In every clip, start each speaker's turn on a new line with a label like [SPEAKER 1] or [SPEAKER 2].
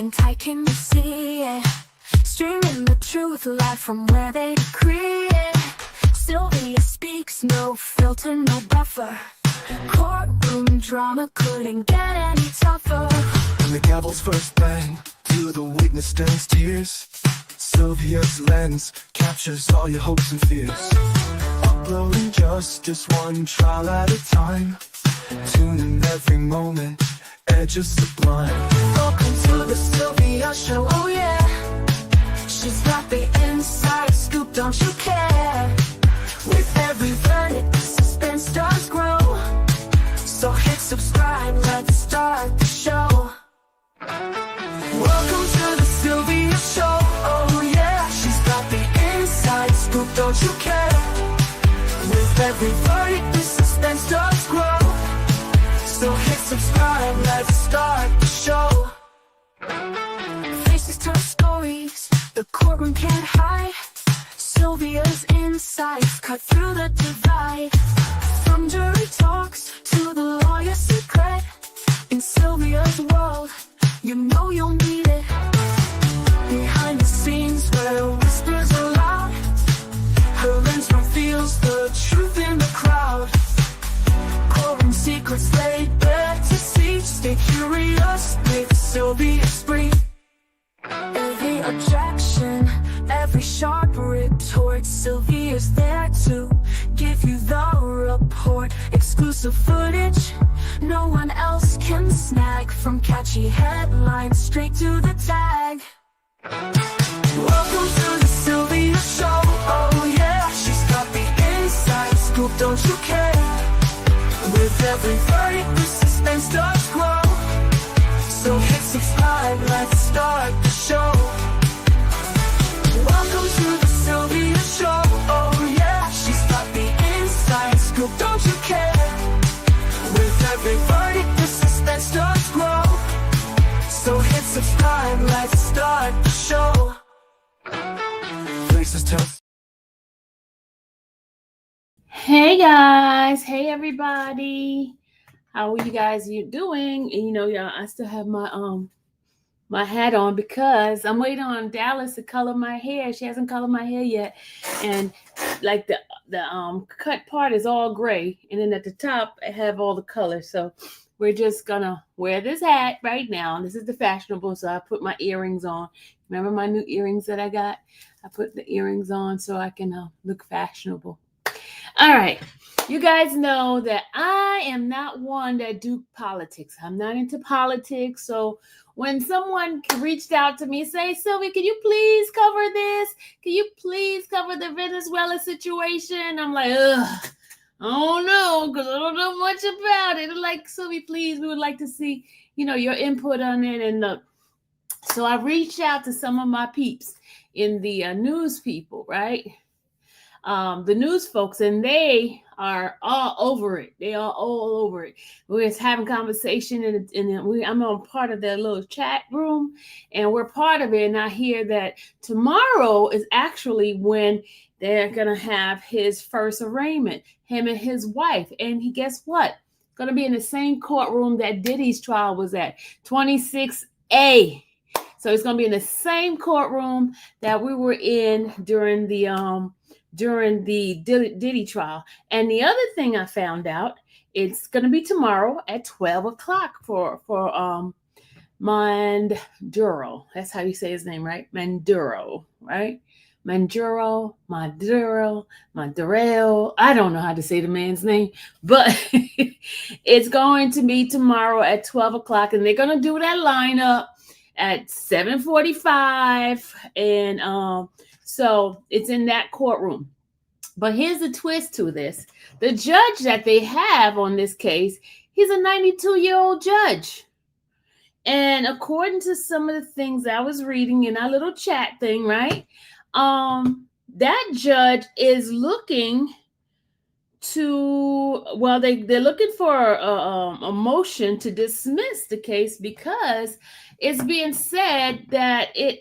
[SPEAKER 1] and tight, can you see it? Streaming the truth live from where they decree it. Sylvia speaks, no filter, no buffer. Courtroom drama couldn't get any tougher.
[SPEAKER 2] When the gavel's first bang, to the witness stands tears. Sylvia's lens captures all your hopes and fears. Uploading justice one trial at a time. Tune in every moment, edges sublime.
[SPEAKER 1] Welcome to the Sylvia Show, oh yeah. She's got the inside scoop, don't you care? With every verdict, the suspense does grow. So hit subscribe, let's start the show. Welcome to the Sylvia Show, oh yeah. She's got the inside scoop, don't you care? With every verdict, the suspense does grow. So hit subscribe, let's start the show. Faces tell stories, the courtroom can't hide. Sylvia's insights cut through the divide. From jury talks to the lawyer's secret. In Sylvia's world, you know you'll need it. Behind the scenes where whispers are loud, her lens reveals the truth in the crowd. Courtroom secrets laid bare to see. Stay curious with Sylvia Spree. Every objection, every sharp retort, Sylvia's there to give you the report. Exclusive footage no one else can snag. From catchy headlines straight to the tag. Welcome to the Sylvia Show, oh yeah. She's got the inside scoop, don't you care? With every verdict, the suspense does grow. So hit subscribe, let's start the show. Welcome to the Sylvia Show, oh yeah. She's got the inside scoop, don't you care? With every verdict, the suspense does grow. So hit subscribe, let's start the show.
[SPEAKER 2] Faces tell.
[SPEAKER 3] Hey guys, hey everybody. How are you guys doing? And y'all, I still have my hat on because I'm waiting on Dallas to color my hair. She hasn't colored my hair yet. And like the cut part is all gray, and then at the top I have all the colors. So we're just gonna wear this hat right now. This is the fashionable, so I put my earrings on. Remember my new earrings that I got? I put the earrings on so I can look fashionable. All right, you guys know that I am not one that do politics. I'm not into politics. So when someone reached out to me and say, Sylvia, can you please cover this? Can you please cover the Venezuela situation? I'm like, ugh, I don't know, because I don't know much about it. I'm like, Sylvia, please, we would like to see, your input on it. And so I reached out to some of my peeps in the news people, right? The news folks, and they are all over it. They are all over it. We're just having conversation, and I'm on part of their little chat room, and we're part of it. And I hear that tomorrow is actually when they're going to have his first arraignment, him and his wife. And guess what? Going to be in the same courtroom that Diddy's trial was at, 26A. So it's going to be in the same courtroom that we were in during the Diddy trial. And the other thing I found out, it's going to be tomorrow at 12 o'clock for Maduro. That's how you say his name, right? Maduro, right? Maduro. I don't know how to say the man's name, but it's going to be tomorrow at 12 o'clock, and they're going to do that lineup at 7:45, and so it's in that courtroom. But here's the twist to this. The judge that they have on this case, he's a 92-year-old judge. And according to some of the things I was reading in our little chat thing, right? That judge is looking to, well, they're looking for a motion to dismiss the case because it's being said that it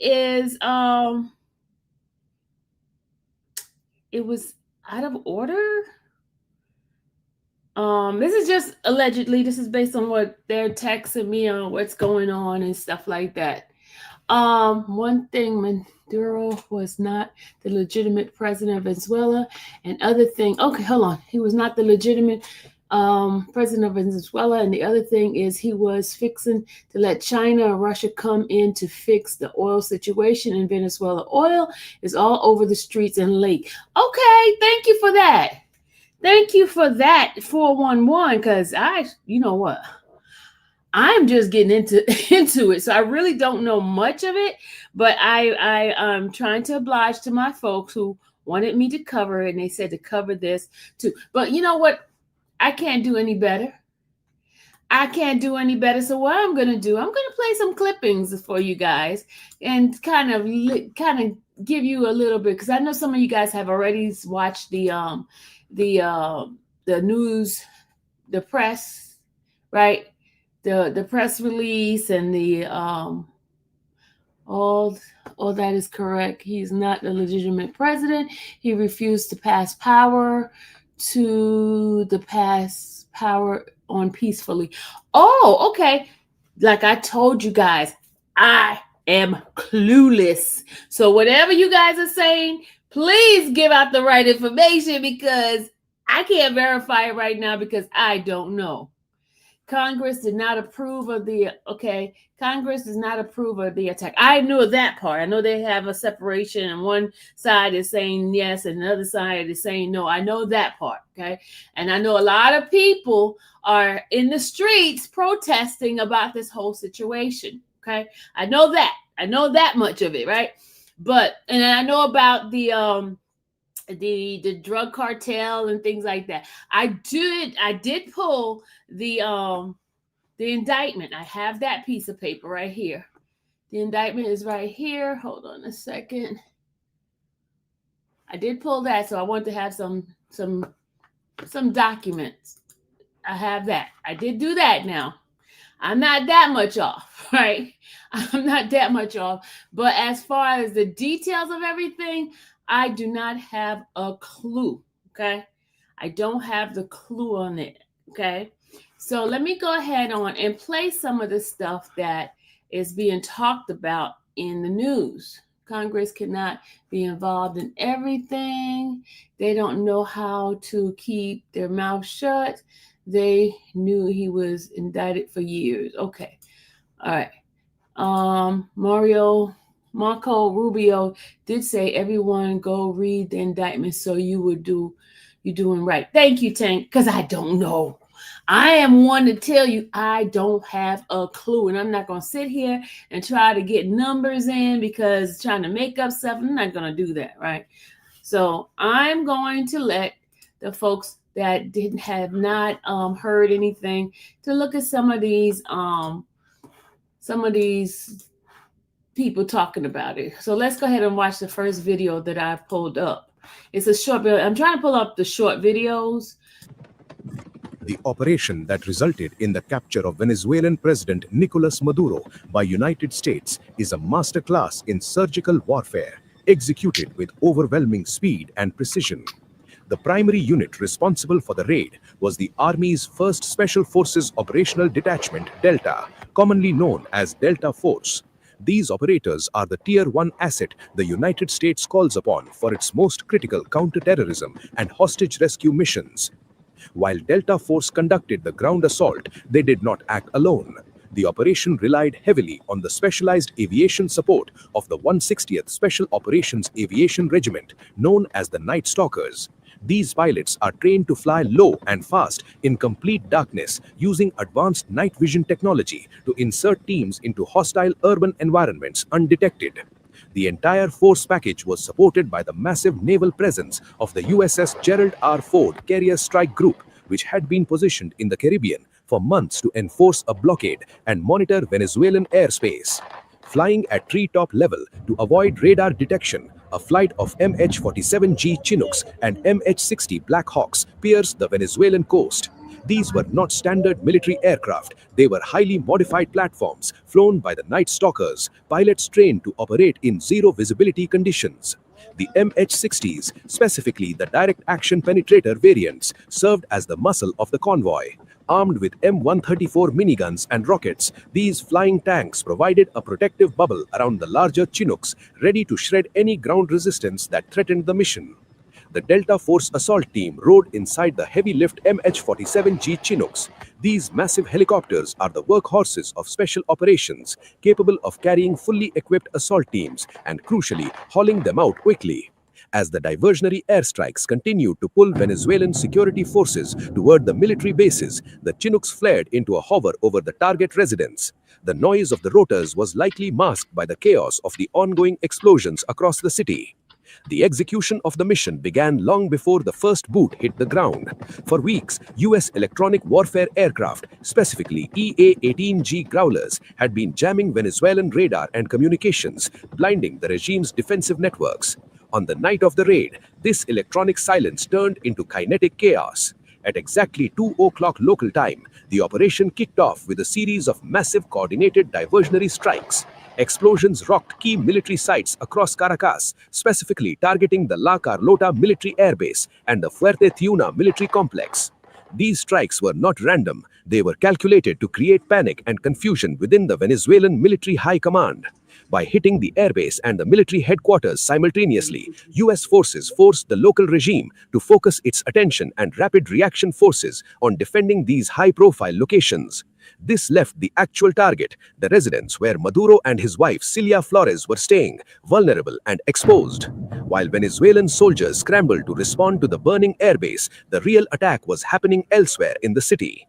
[SPEAKER 3] was out of order. This is just allegedly. This is based on what they're texting me on what's going on and stuff like that. One thing, Maduro was not the legitimate president of Venezuela. And other thing, okay, hold on. He was not the legitimate president of Venezuela. And the other thing is he was fixing to let China and Russia come in to fix the oil situation in Venezuela. Oil is all over the streets and lake. Okay, thank you for that. Thank you for that, 411, because you know what? I'm just getting into it, so I really don't know much of it, but I'm trying to oblige to my folks who wanted me to cover it, and they said to cover this too. But you know what? I can't do any better. I can't do any better. So what I'm gonna do? I'm gonna play some clippings for you guys and kind of give you a little bit, because I know some of you guys have already watched the news, the press, right? The press release and the all that is correct. He's not a legitimate president. He refused to pass power on peacefully. Oh, okay. Like I told you guys, I am clueless. So whatever you guys are saying, please give out the right information, because I can't verify it right now because I don't know. Congress did not approve of the attack. I knew that part. I know they have a separation and one side is saying yes and the other side is saying no. I know that part, okay? And I know a lot of people are in the streets protesting about this whole situation, okay? I know that. I know that much of it, right? And I know about the drug cartel and things like that. I did pull the indictment. I have that piece of paper right here. The indictment is right here. Hold on a second. I did pull that, so I want to have some documents. I have that. I did do that now. I'm not that much off, right? I'm not that much off. But as far as the details of everything, I do not have a clue, okay? I don't have the clue on it, okay? So let me go ahead on and play some of the stuff that is being talked about in the news. Congress cannot be involved in everything. They don't know how to keep their mouth shut. They knew he was indicted for years. Okay. All right. Marco Rubio did say, everyone go read the indictment so you're doing right. Thank you, Tank, because I don't know. I am one to tell you I don't have a clue, and I'm not going to sit here and try to get numbers in because trying to make up stuff, I'm not going to do that, right? So I'm going to let the folks that have not heard anything to look at some of these people talking about it. So let's go ahead and watch the first video that I pulled up. It's a short video. I'm trying to pull up the short videos.
[SPEAKER 4] The operation that resulted in the capture of Venezuelan President Nicolas Maduro by United States is a masterclass in surgical warfare, executed with overwhelming speed and precision. The primary unit responsible for the raid was the Army's 1st Special Forces Operational Detachment, Delta, commonly known as Delta Force. These operators are the Tier 1 asset the United States calls upon for its most critical counterterrorism and hostage rescue missions. While Delta Force conducted the ground assault, they did not act alone. The operation relied heavily on the specialized aviation support of the 160th Special Operations Aviation Regiment, known as the Night Stalkers. These pilots are trained to fly low and fast in complete darkness using advanced night vision technology to insert teams into hostile urban environments undetected. The entire force package was supported by the massive naval presence of the USS Gerald R. Ford Carrier Strike Group, which had been positioned in the Caribbean for months to enforce a blockade and monitor Venezuelan airspace. Flying at treetop level to avoid radar detection, a flight of MH-47G Chinooks and MH-60 Black Hawks pierced the Venezuelan coast. These were not standard military aircraft. They were highly modified platforms flown by the Night Stalkers, pilots trained to operate in zero visibility conditions. The MH-60s, specifically the direct action penetrator variants, served as the muscle of the convoy. Armed with M134 miniguns and rockets, these flying tanks provided a protective bubble around the larger Chinooks, ready to shred any ground resistance that threatened the mission. The Delta Force assault team rode inside the heavy-lift MH-47G Chinooks. These massive helicopters are the workhorses of special operations, capable of carrying fully equipped assault teams and, crucially, hauling them out quickly. As the diversionary airstrikes continued to pull Venezuelan security forces toward the military bases, the Chinooks flared into a hover over the target residence. The noise of the rotors was likely masked by the chaos of the ongoing explosions across the city. The execution of the mission began long before the first boot hit the ground. For weeks, U.S. electronic warfare aircraft, specifically EA-18G Growlers, had been jamming Venezuelan radar and communications, blinding the regime's defensive networks. On the night of the raid, this electronic silence turned into kinetic chaos. At exactly 2 o'clock local time, the operation kicked off with a series of massive coordinated diversionary strikes. Explosions rocked key military sites across Caracas, specifically targeting the La Carlota military airbase and the Fuerte Tiuna military complex. These strikes were not random, they were calculated to create panic and confusion within the Venezuelan military high command. By hitting the airbase and the military headquarters simultaneously, U.S. forces forced the local regime to focus its attention and rapid reaction forces on defending these high-profile locations. This left the actual target, the residence where Maduro and his wife Cilia Flores were staying, vulnerable and exposed. While Venezuelan soldiers scrambled to respond to the burning airbase, the real attack was happening elsewhere in the city.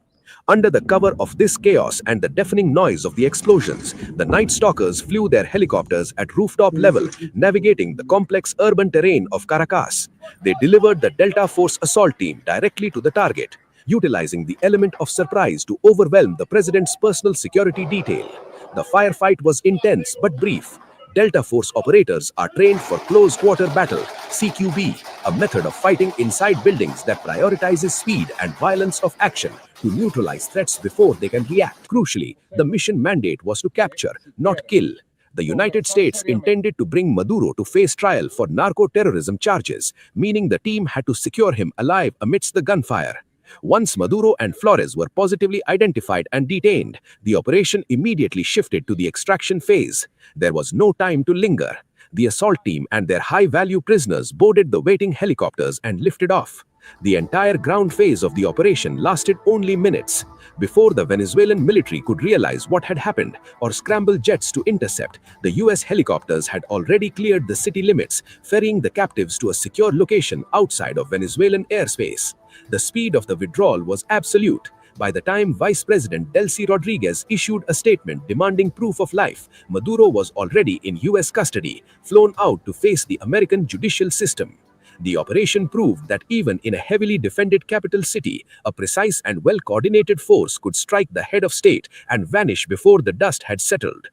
[SPEAKER 4] Under the cover of this chaos and the deafening noise of the explosions, the Night Stalkers flew their helicopters at rooftop level, navigating the complex urban terrain of Caracas. They delivered the Delta Force assault team directly to the target, utilizing the element of surprise to overwhelm the president's personal security detail. The firefight was intense but brief. Delta Force operators are trained for close-quarter battle, CQB, a method of fighting inside buildings that prioritizes speed and violence of action to neutralize threats before they can react. Crucially, the mission mandate was to capture, not kill. The United States intended to bring Maduro to face trial for narco-terrorism charges, meaning the team had to secure him alive amidst the gunfire. Once Maduro and Flores were positively identified and detained, the operation immediately shifted to the extraction phase. There was no time to linger. The assault team and their high-value prisoners boarded the waiting helicopters and lifted off. The entire ground phase of the operation lasted only minutes. Before the Venezuelan military could realize what had happened or scramble jets to intercept, the US helicopters had already cleared the city limits, ferrying the captives to a secure location outside of Venezuelan airspace. The speed of the withdrawal was absolute. By the time Vice President Delcy Rodriguez issued a statement demanding proof of life, Maduro was already in US custody, flown out to face the American judicial system. The operation proved that even in a heavily defended capital city, a precise and well-coordinated force could strike the head of state and vanish before the dust had settled.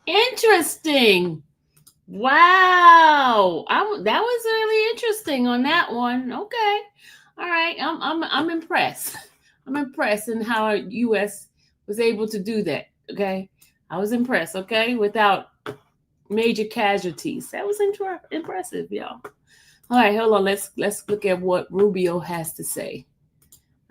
[SPEAKER 3] Interesting. Wow. That was really interesting on that one. Okay. All right. I'm impressed. I'm impressed in how U.S. was able to do that. Okay. I was impressed. Okay. Without major casualties. That was impressive, y'all. All right, hold on. Let's look at what Rubio has to say.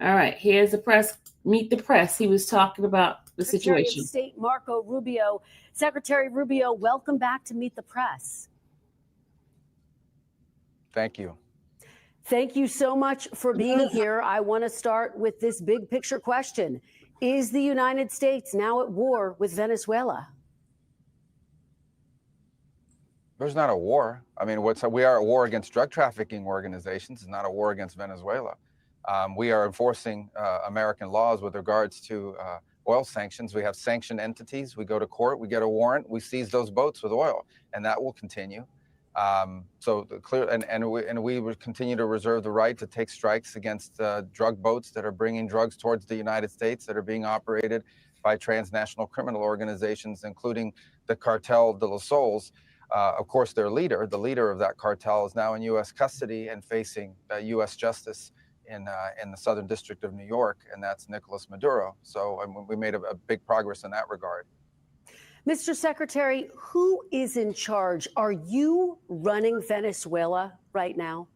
[SPEAKER 3] All right, here's the press. Meet the press. He was talking about the situation.
[SPEAKER 5] Secretary of State Marco Rubio. Secretary Rubio, welcome back to Meet the Press.
[SPEAKER 6] Thank you.
[SPEAKER 5] Thank you so much for being here. I want to start with this big picture question. Is the United States now at war with Venezuela?
[SPEAKER 6] There's not a war. I mean, we are at war against drug trafficking organizations. It's not a war against Venezuela. We are enforcing American laws with regards to oil sanctions. We have sanctioned entities. We go to court. We get a warrant. We seize those boats with oil, and that will continue. We will continue to reserve the right to take strikes against drug boats that are bringing drugs towards the United States that are being operated by transnational criminal organizations, including the Cartel de los Soles. Of course, the leader of that cartel is now in U.S. custody and facing U.S. justice in the Southern District of New York, and that's Nicolas Maduro. So we made a big progress in that regard.
[SPEAKER 5] Mr. Secretary, who is in charge? Are you running Venezuela right now?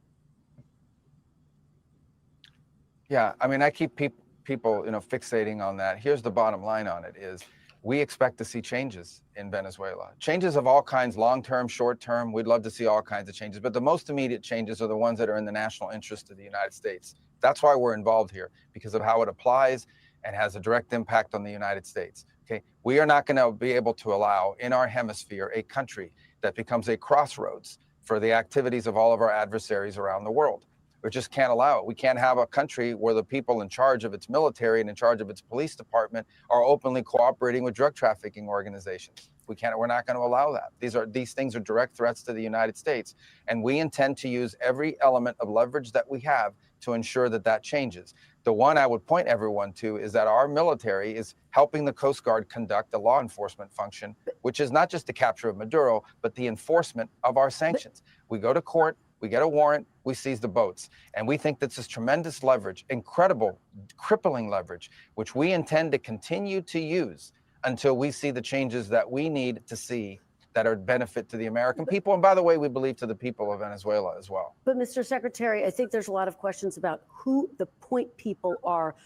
[SPEAKER 6] Yeah, I mean, I keep people, fixating on that. Here's the bottom line on it is we expect to see changes in Venezuela. Changes of all kinds, long-term, short-term. We'd love to see all kinds of changes, but the most immediate changes are the ones that are in the national interest of the United States. That's why we're involved here, because of how it applies and has a direct impact on the United States. Okay, we are not going to be able to allow in our hemisphere a country that becomes a crossroads for the activities of all of our adversaries around the world. We just can't allow it. We can't have a country where the people in charge of its military and in charge of its police department are openly cooperating with drug trafficking organizations. We're not going to allow that. These things are direct threats to the United States. And we intend to use every element of leverage that we have to ensure that that changes. The one I would point everyone to is that our military is helping the Coast Guard conduct a law enforcement function, which is not just the capture of Maduro, but the enforcement of our sanctions. We go to court, we get a warrant, we seize the boats. And we think this is tremendous leverage, incredible, crippling leverage, which we intend to continue to use until we see the changes that we need to see that are benefit to the American people. And by the way, we believe to the people of Venezuela as well.
[SPEAKER 5] But Mr. Secretary, I think there's a lot of questions about who the point people are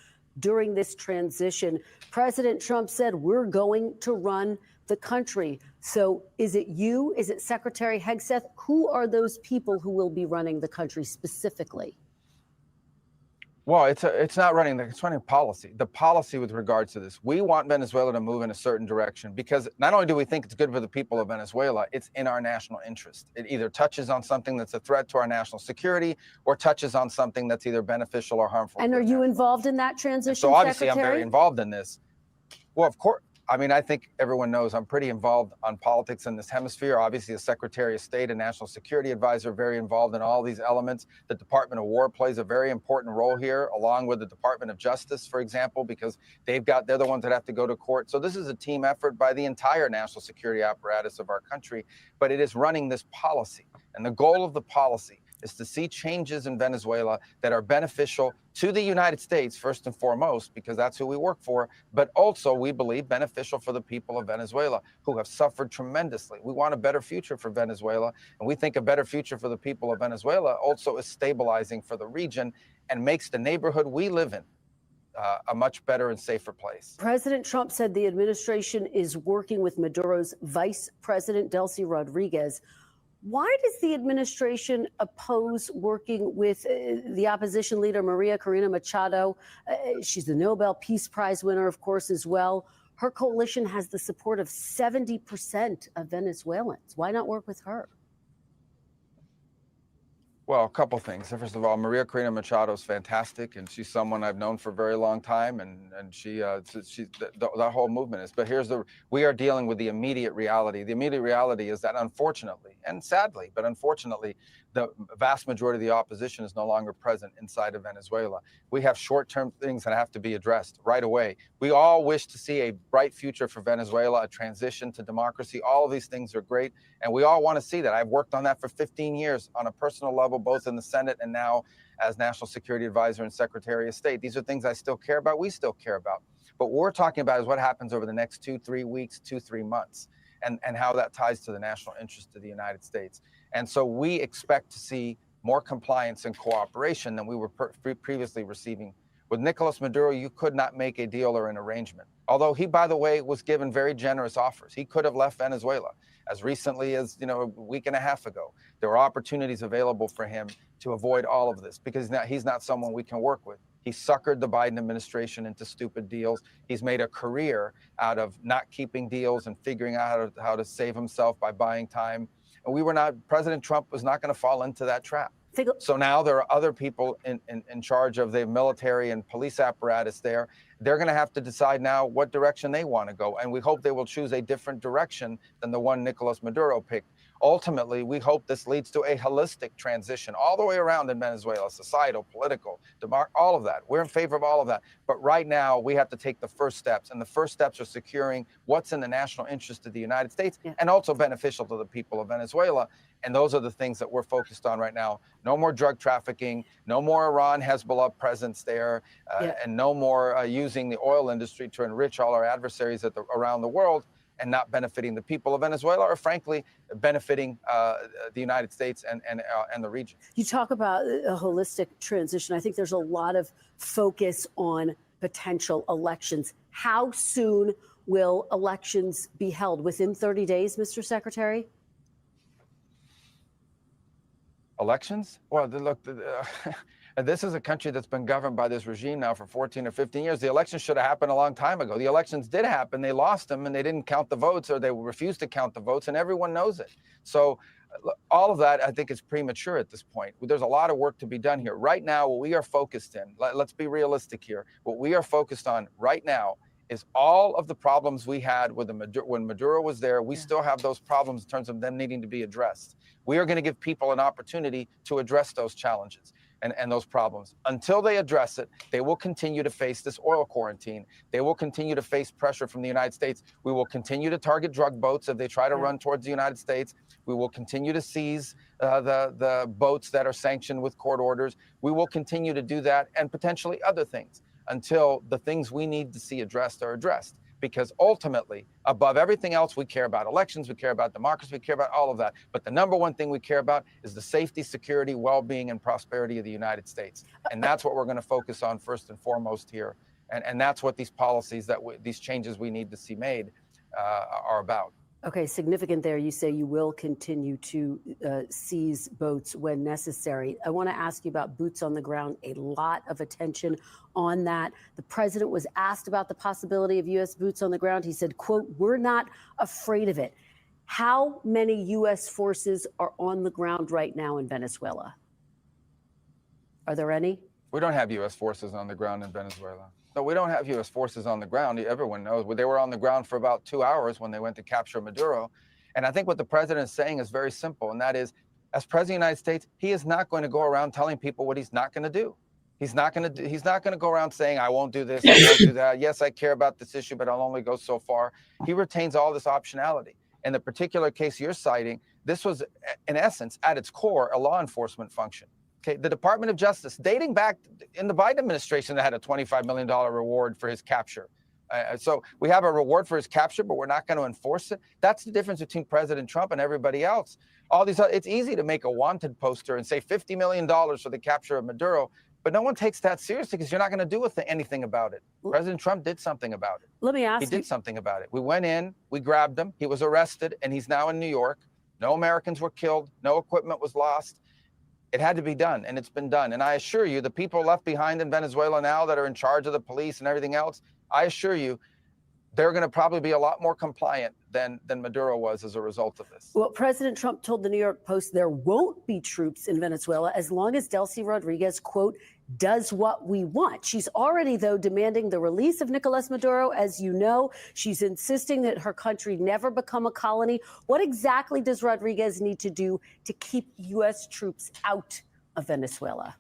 [SPEAKER 5] during this transition. President Trump said, we're going to run the country. So is it you? Is it Secretary Hegseth? Who are those people who will be running the country specifically?
[SPEAKER 6] Well, it's not running, it's running policy. The policy with regards to this, we want Venezuela to move in a certain direction because not only do we think it's good for the people of Venezuela, it's in our national interest. It either touches on something that's a threat to our national security or touches on something that's either beneficial or harmful.
[SPEAKER 5] And are you involved in that transition,
[SPEAKER 6] So obviously
[SPEAKER 5] Secretary?
[SPEAKER 6] I'm very involved in this. Well, of course. I mean, I think everyone knows I'm pretty involved on politics in this hemisphere. Obviously, as Secretary of State and National Security Advisor, very involved in all these elements. The Department of War plays a very important role here, along with the Department of Justice, for example, because they're the ones that have to go to court. So this is a team effort by the entire national security apparatus of our country, but it is running this policy. And the goal of the policy is to see changes in Venezuela that are beneficial to the United States, first and foremost, because that's who we work for, but also, we believe, beneficial for the people of Venezuela, who have suffered tremendously. We want a better future for Venezuela, and we think a better future for the people of Venezuela also is stabilizing for the region and makes the neighborhood we live in a much better and safer place.
[SPEAKER 5] President Trump said the administration is working with Maduro's Vice President, Delcy Rodriguez. Why does the administration oppose working with the opposition leader, Maria Corina Machado? She's the Nobel Peace Prize winner, of course, as well. Her coalition has the support of 70% of Venezuelans. Why not work with her?
[SPEAKER 6] Well, a couple things. First of all, Maria Corina Machado is fantastic, and she's someone I've known for a very long time, and that whole movement is. But we are dealing with the immediate reality. The immediate reality is that, unfortunately, and sadly, but unfortunately, the vast majority of the opposition is no longer present inside of Venezuela. We have short-term things that have to be addressed right away. We all wish to see a bright future for Venezuela, a transition to democracy. All of these things are great, and we all want to see that. I've worked on that for 15 years on a personal level, both in the Senate and now as National Security Advisor and Secretary of State. These are things I still care about, we still care about. But what we're talking about is what happens over the next 2-3 weeks, 2-3 months, and how that ties to the national interest of the United States. And so we expect to see more compliance and cooperation than we were previously receiving. With Nicolas Maduro, you could not make a deal or an arrangement. Although he, by the way, was given very generous offers. He could have left Venezuela as recently as, a week and a half ago. There were opportunities available for him to avoid all of this because he's not someone we can work with. He suckered the Biden administration into stupid deals. He's made a career out of not keeping deals and figuring out how to save himself by buying time. And President Trump was not going to fall into that trap. So now there are other people in charge of the military and police apparatus there. They're going to have to decide now what direction they want to go. And we hope they will choose a different direction than the one Nicolas Maduro picked. Ultimately, we hope this leads to a holistic transition all the way around in Venezuela, societal, political, all of that. We're in favor of all of that. But right now, we have to take the first steps. And the first steps are securing what's in the national interest of the United States and also beneficial to the people of Venezuela. And those are the things that we're focused on right now. No more drug trafficking, no more Iran, Hezbollah presence there, and no more using the oil industry to enrich all our adversaries around the world and not benefiting the people of Venezuela, or frankly, benefiting the United States and the region.
[SPEAKER 5] You talk about a holistic transition. I think there's a lot of focus on potential elections. How soon will elections be held? Within 30 days, Mr. Secretary?
[SPEAKER 6] Elections? Well, look, this is a country that's been governed by this regime now for 14 or 15 years. The elections should have happened a long time ago. The elections did happen. They lost them, and they didn't count the votes, or they refused to count the votes, and everyone knows it. So all of that, I think, is premature at this point. There's a lot of work to be done here. Right now, what we are focused in, let's be realistic here. What we are focused on right now is all of the problems we had with when Maduro was there. We still have those problems in terms of them needing to be addressed. We are going to give people an opportunity to address those challenges and those problems. Until they address it, they will continue to face this oil quarantine. They will continue to face pressure from the United States. We will continue to target drug boats if they try to run towards the United States. We will continue to seize the boats that are sanctioned with court orders. We will continue to do that, and potentially other things, until the things we need to see addressed are addressed. Because ultimately, above everything else, we care about elections, we care about democracy, we care about all of that. But the number one thing we care about is the safety, security, well-being, and prosperity of the United States. And that's what we're going to focus on first and foremost here. And that's what these policies, these changes we need to see made are about.
[SPEAKER 5] Okay, significant there. You say you will continue to seize boats when necessary. I want to ask you about boots on the ground. A lot of attention on that. The president was asked about the possibility of U.S. boots on the ground. He said, quote, "We're not afraid of it." How many U.S. forces are on the ground right now in Venezuela? Are there any?
[SPEAKER 6] We don't have U.S. forces on the ground in Venezuela. No, we don't have U.S. forces on the ground. Everyone knows. They were on the ground for about 2 hours when they went to capture Maduro. And I think what the president is saying is very simple, and that is, as president of the United States, he is not going to go around telling people what he's not going to do. He's not going to go around saying, I won't do this, I won't do that. Yes, I care about this issue, but I'll only go so far. He retains all this optionality. In the particular case you're citing, this was, in essence, at its core, a law enforcement function. Okay, the Department of Justice, dating back in the Biden administration, that had a $25 million reward for his capture. So we have a reward for his capture, but we're not going to enforce it. That's the difference between President Trump and everybody else. All these, it's easy to make a wanted poster and say $50 million for the capture of Maduro, but no one takes that seriously because you're not going to do anything about it. President Trump did something about it.
[SPEAKER 5] Let me ask you.
[SPEAKER 6] He did something about it. We went in, we grabbed him, he was arrested, and he's now in New York. No Americans were killed, no equipment was lost. It had to be done, and it's been done. And I assure you, the people left behind in Venezuela now that are in charge of the police and everything else, I assure you, they're going to probably be a lot more compliant than Maduro was as a result of this.
[SPEAKER 5] Well, President Trump told the New York Post there won't be troops in Venezuela as long as Delcy Rodriguez, quote, does what we want. She's already, though, demanding the release of Nicolas Maduro. As you know, she's insisting that her country never become a colony. What exactly does Rodriguez need to do to keep U.S. troops out of Venezuela?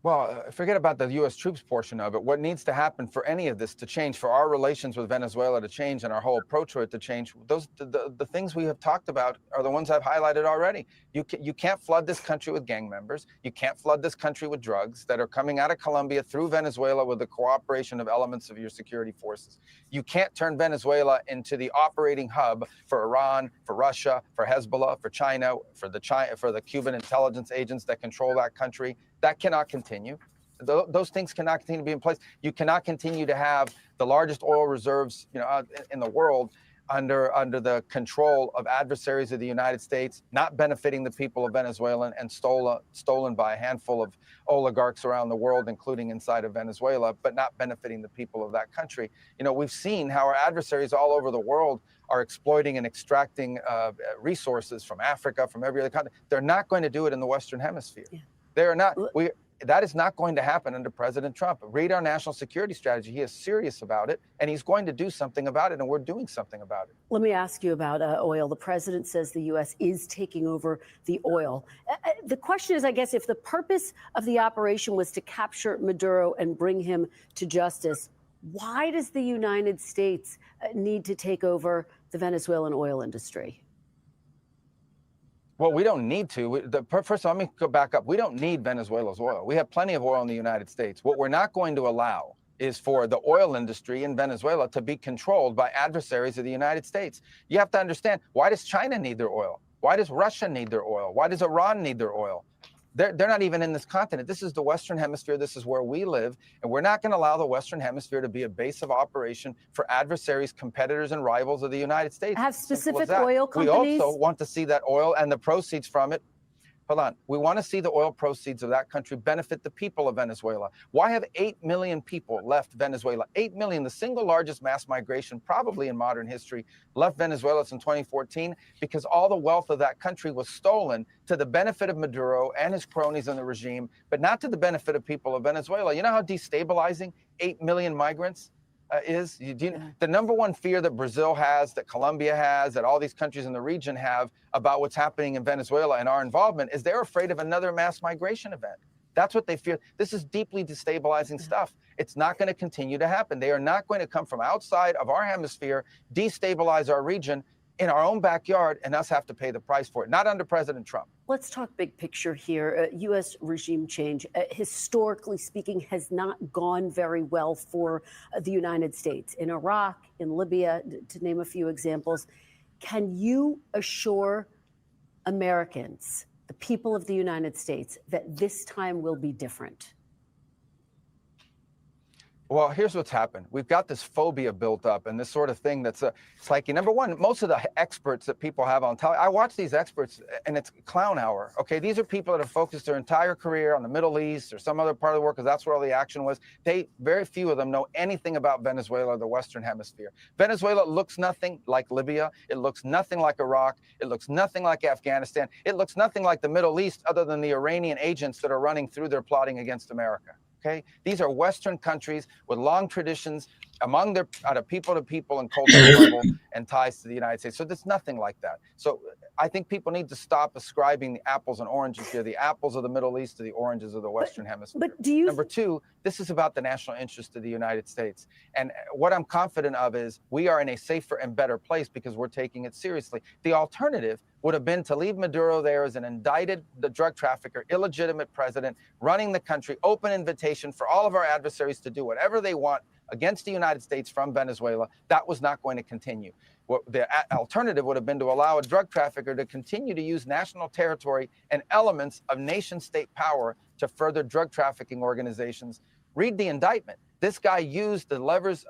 [SPEAKER 6] Well, forget about the U.S. troops portion of it. What needs to happen for any of this to change, for our relations with Venezuela to change and our whole approach to it to change, the things we have talked about are the ones I've highlighted already. You can't flood this country with gang members. You can't flood this country with drugs that are coming out of Colombia through Venezuela with the cooperation of elements of your security forces. You can't turn Venezuela into the operating hub for Iran, for Russia, for Hezbollah, for China, for the Cuban intelligence agents that control that country. That cannot continue. Those things cannot continue to be in place. You cannot continue to have the largest oil reserves, in the world under the control of adversaries of the United States, not benefiting the people of Venezuela, and stolen by a handful of oligarchs around the world, including inside of Venezuela, but not benefiting the people of that country. We've seen how our adversaries all over the world are exploiting and extracting resources from Africa, from every other country. They're not going to do it in the Western Hemisphere. Yeah. They are not. That is not going to happen under President Trump. Read our national security strategy. He is serious about it, and he's going to do something about it, and we're doing something about it.
[SPEAKER 5] Let me ask you about oil. The president says the U.S. is taking over the oil. The question is, I guess, if the purpose of the operation was to capture Maduro and bring him to justice, why does the United States need to take over the Venezuelan oil industry?
[SPEAKER 6] Well, we don't need to. First of all, let me go back up. We don't need Venezuela's oil. We have plenty of oil in the United States. What we're not going to allow is for the oil industry in Venezuela to be controlled by adversaries of the United States. You have to understand, why does China need their oil? Why does Russia need their oil? Why does Iran need their oil? They're not even in this continent. This is the Western Hemisphere. This is where we live. And we're not going to allow the Western Hemisphere to be a base of operation for adversaries, competitors, and rivals of the United States.
[SPEAKER 5] Have specific oil companies.
[SPEAKER 6] We also want to see that oil and the proceeds from it. Hold on. We want to see the oil proceeds of that country benefit the people of Venezuela. Why have 8 million people left Venezuela? 8 million, the single largest mass migration probably in modern history, left Venezuela since 2014 because all the wealth of that country was stolen to the benefit of Maduro and his cronies in the regime, but not to the benefit of people of Venezuela. You know how destabilizing 8 million migrants is? The number one fear that Brazil has, that Colombia has, that all these countries in the region have about what's happening in Venezuela and our involvement is they're afraid of another mass migration event. That's what they fear. This is deeply destabilizing stuff. It's not going to continue to happen. They are not going to come from outside of our hemisphere, destabilize our region in our own backyard, and us have to pay the price for it. Not under President Trump.
[SPEAKER 5] Let's talk big picture here. U.S. regime change, historically speaking, has not gone very well for the United States. In Iraq, in Libya, to name a few examples. Can you assure Americans, the people of the United States, that this time will be different?
[SPEAKER 6] Well, here's what's happened. We've got this phobia built up and this sort of thing that's it's like, number one, most of the experts that people have on television, I watch these experts and it's clown hour. Okay, these are people that have focused their entire career on the Middle East or some other part of the world because that's where all the action was. Very few of them know anything about Venezuela or the Western Hemisphere. Venezuela looks nothing like Libya. It looks nothing like Iraq. It looks nothing like Afghanistan. It looks nothing like the Middle East other than the Iranian agents that are running through their plotting against America. Okay, these are Western countries with long traditions among their out of people to people and cultural level and ties to the United States. So there's nothing like that. So I think people need to stop ascribing the apples and oranges here, the apples of the Middle East to the oranges of the Western Hemisphere.
[SPEAKER 5] But do you?
[SPEAKER 6] Number two, this is about the national interest of the United States. And what I'm confident of is we are in a safer and better place because we're taking it seriously. The alternative would have been to leave Maduro there as an indicted the drug trafficker, illegitimate president, running the country, open invitation for all of our adversaries to do whatever they want against the United States from Venezuela. That was not going to continue. The alternative would have been to allow a drug trafficker to continue to use national territory and elements of nation state power to further drug trafficking organizations. Read the indictment. This guy used the levers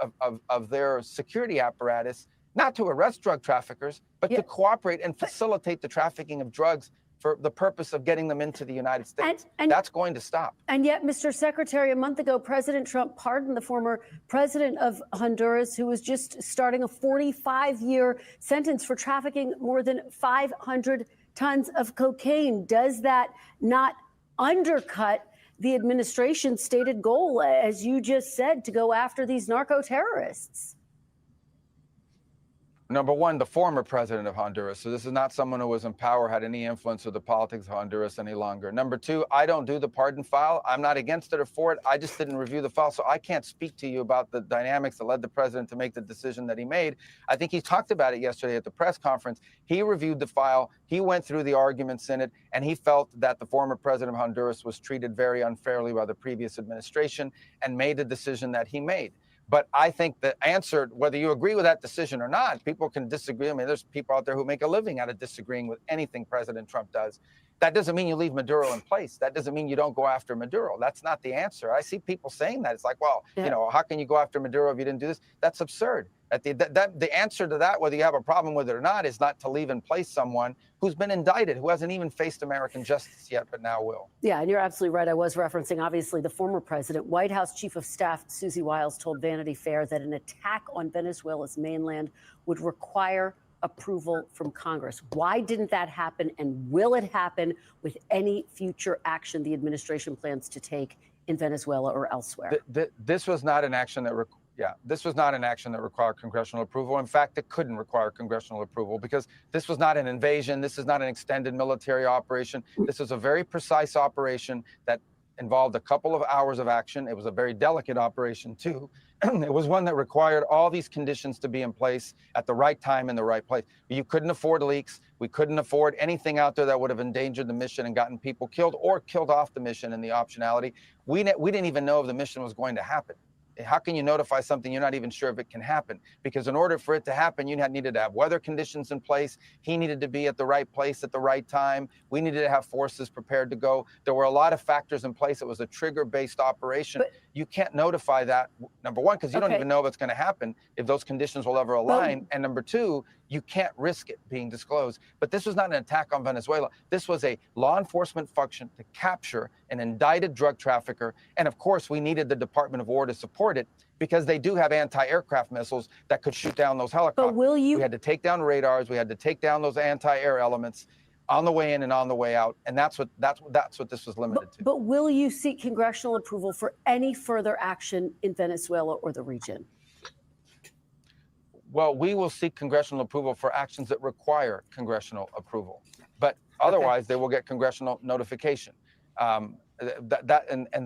[SPEAKER 6] of their security apparatus not to arrest drug traffickers, but to cooperate and facilitate the trafficking of drugs for the purpose of getting them into the United States. And that's going to stop.
[SPEAKER 5] And yet, Mr. Secretary, a month ago, President Trump pardoned the former president of Honduras, who was just starting a 45-year sentence for trafficking more than 500 tons of cocaine. Does that not undercut the administration's stated goal, as you just said, to go after these narco-terrorists?
[SPEAKER 6] Number one, the former president of Honduras. So this is not someone who was in power, had any influence with the politics of Honduras any longer. Number two, I don't do the pardon file. I'm not against it or for it. I just didn't review the file. So I can't speak to you about the dynamics that led the president to make the decision that he made. I think he talked about it yesterday at the press conference. He reviewed the file. He went through the arguments in it, and he felt that the former president of Honduras was treated very unfairly by the previous administration and made the decision that he made. But I think the answer, whether you agree with that decision or not, people can disagree. I mean, there's people out there who make a living out of disagreeing with anything President Trump does. That doesn't mean you leave Maduro in place. That doesn't mean you don't go after Maduro. That's not the answer. I see people saying that. It's like, well, you know, how can you go after Maduro if you didn't do this? That's absurd. The answer to that, whether you have a problem with it or not, is not to leave in place someone who's been indicted, who hasn't even faced American justice yet, but now will.
[SPEAKER 5] Yeah, and you're absolutely right. I was referencing, obviously, the former president. White House Chief of Staff Susie Wiles told Vanity Fair that an attack on Venezuela's mainland would require approval from Congress. Why didn't that happen, and will it happen with any future action the administration plans to take in Venezuela or elsewhere?
[SPEAKER 6] This was not an action that this was not an action that required congressional approval. In fact, it couldn't require congressional approval because this was not an invasion. This is not an extended military operation. This was a very precise operation that involved a couple of hours of action. It was a very delicate operation, too. It was one that required all these conditions to be in place at the right time in the right place. You couldn't afford leaks. We couldn't afford anything out there that would have endangered the mission and gotten people killed or killed off the mission and the optionality. We didn't even know if the mission was going to happen. How can you notify something you're not even sure if it can happen? Because in order for it to happen, you needed to have weather conditions in place. He needed to be at the right place at the right time. We needed to have forces prepared to go. There were a lot of factors in place. It was a trigger-based operation. You can't notify that, number one, because you don't even know what's going to happen, if those conditions will ever align. And number two, you can't risk it being disclosed. But this was not an attack on Venezuela. This was a law enforcement function to capture an indicted drug trafficker. And of course, we needed the Department of War to support it, because they do have anti-aircraft missiles that could shoot down those helicopters.
[SPEAKER 5] But will you?
[SPEAKER 6] We had to take down radars. We had to take down those anti-air elements on the way in and on the way out. And that's what this was limited to.
[SPEAKER 5] But will you seek congressional approval for any further action in Venezuela or the region?
[SPEAKER 6] Well, we will seek congressional approval for actions that require congressional approval, but otherwise they will get congressional notification. And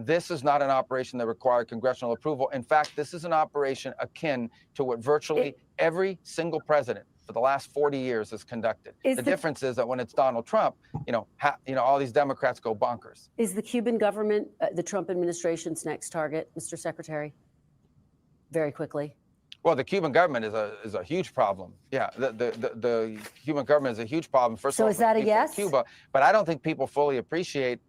[SPEAKER 6] this is not an operation that required congressional approval. In fact, this is an operation akin to what virtually every single president for the last 40 years has conducted. The difference is that when it's Donald Trump, all these Democrats go bonkers.
[SPEAKER 5] Is the Cuban government the Trump administration's next target, Mr. Secretary? Very quickly.
[SPEAKER 6] Well, the Cuban government is a huge problem. Yeah, the Cuban government is a huge problem. First of all,
[SPEAKER 5] is that a yes?
[SPEAKER 6] Cuba, but I don't think people fully appreciate.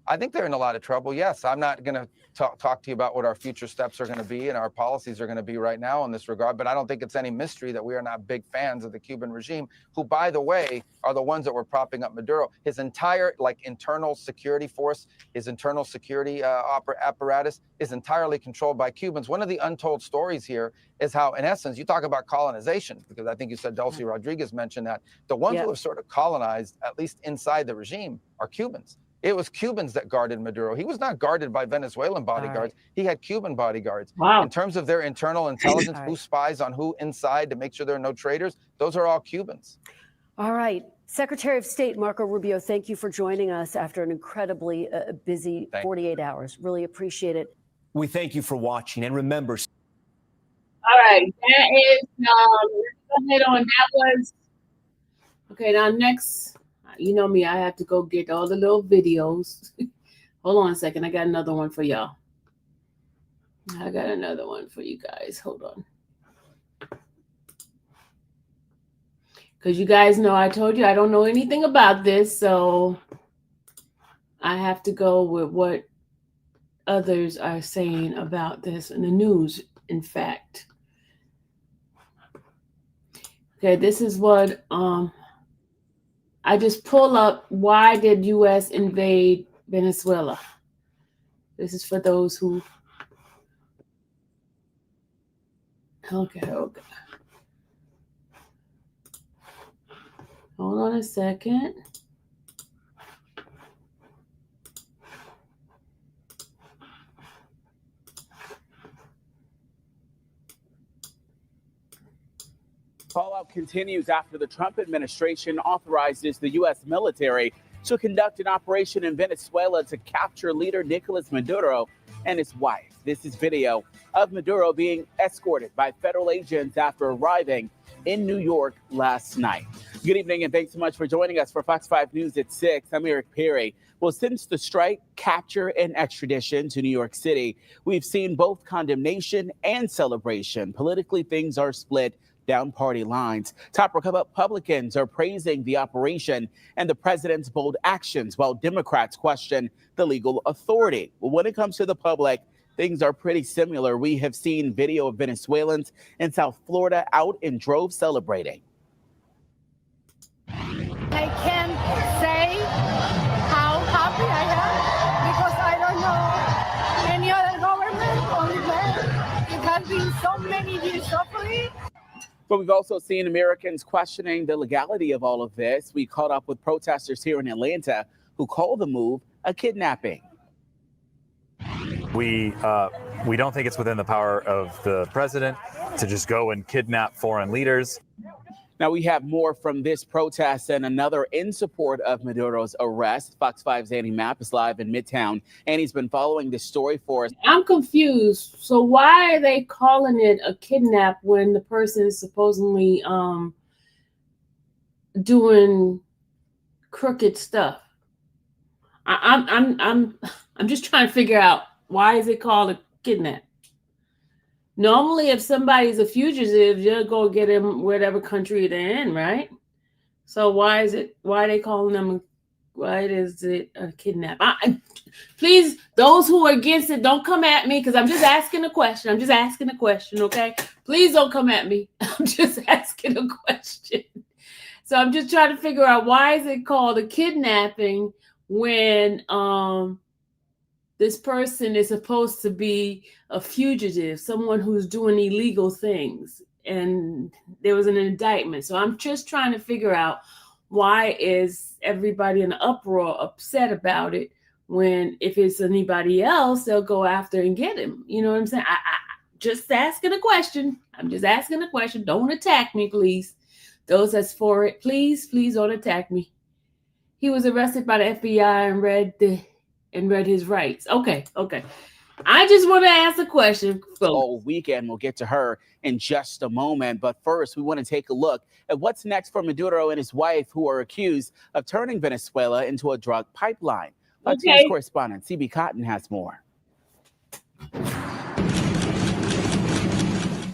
[SPEAKER 6] I think they're in a lot of trouble. Yes, I'm not going to talk to you about what our future steps are going to be and our policies are going to be right now in this regard, but I don't think it's any mystery that we are not big fans of the Cuban regime, who, by the way, are the ones that were propping up Maduro. His entire internal security force, his internal security apparatus is entirely controlled by Cubans. One of the untold stories here is how, in essence, you talk about colonization, because I think you said Delcy Rodriguez mentioned that the ones who have sort of colonized, at least inside the regime, are Cubans. It was Cubans that guarded Maduro. He was not guarded by Venezuelan bodyguards. He had Cuban bodyguards.
[SPEAKER 3] Wow.
[SPEAKER 6] In terms of their internal intelligence, who spies on who inside to make sure there are no traitors, those are all Cubans.
[SPEAKER 5] All right. Secretary of State Marco Rubio, thank you for joining us after an incredibly busy 48 hours. Really appreciate it.
[SPEAKER 7] We thank you for watching, and remember.
[SPEAKER 3] All right, that is let's go ahead on. That was okay. Now next. You know me, I have to go get all the little videos. Hold on a second. I got another one for y'all. I got another one for you guys. Hold on. Because you guys know I told you I don't know anything about this. So I have to go with what others are saying about this in the news, in fact. Okay, this is what I just pull up, why did U.S. invade Venezuela? This is for those who, okay. Hold on a second.
[SPEAKER 8] Fallout continues after the Trump administration authorizes the U.S. military to conduct an operation in Venezuela to capture leader Nicolas Maduro and his wife. This is video of Maduro being escorted by federal agents after arriving in New York last night. Good evening, and thanks so much for joining us for Fox 5 News at 6. I'm Eric Perry. Well, since the strike, capture, and extradition to New York City, we've seen both condemnation and celebration. Politically, things are split down party lines. Top Republicans are praising the operation and the president's bold actions, while Democrats question the legal authority. Well, when it comes to the public, things are pretty similar. We have seen video of Venezuelans in South Florida out in droves celebrating.
[SPEAKER 9] I can't say how happy I am because I don't know any other government only that. It has been so many years suffering.
[SPEAKER 8] But we've also seen Americans questioning the legality of all of this. We caught up with protesters here in Atlanta who call the move a kidnapping.
[SPEAKER 10] We don't think it's within the power of the president to just go and kidnap foreign leaders.
[SPEAKER 8] Now we have more from this protest and another in support of Maduro's arrest. Fox 5's Annie Mapp is live in Midtown, and he's been following this story for us.
[SPEAKER 3] I'm confused. So why are they calling it a kidnap when the person is supposedly doing crooked stuff? I'm just trying to figure out, why is it called a kidnap? Normally, if somebody's a fugitive, you'll go get him whatever country they're in, right? So why is they calling them? Why is it a kidnap? Please, those who are against it, don't come at me because I'm just asking a question. I'm just asking a question, okay? Please don't come at me. I'm just asking a question. So I'm just trying to figure out why is it called a kidnapping when this person is supposed to be a fugitive, someone who's doing illegal things, and there was an indictment. So I'm just trying to figure out why is everybody in an uproar upset about it when if it's anybody else, they'll go after and get him. You know what I'm saying? I just asking a question. I'm just asking a question. Don't attack me, please. Those that's for it, please don't attack me. He was arrested by the FBI and read his rights. Okay. I just want to ask a question.
[SPEAKER 8] All weekend. We'll get to her in just a moment. But first, we want to take a look at what's next for Maduro and his wife, who are accused of turning Venezuela into a drug pipeline. Fox News correspondent CB Cotton has more.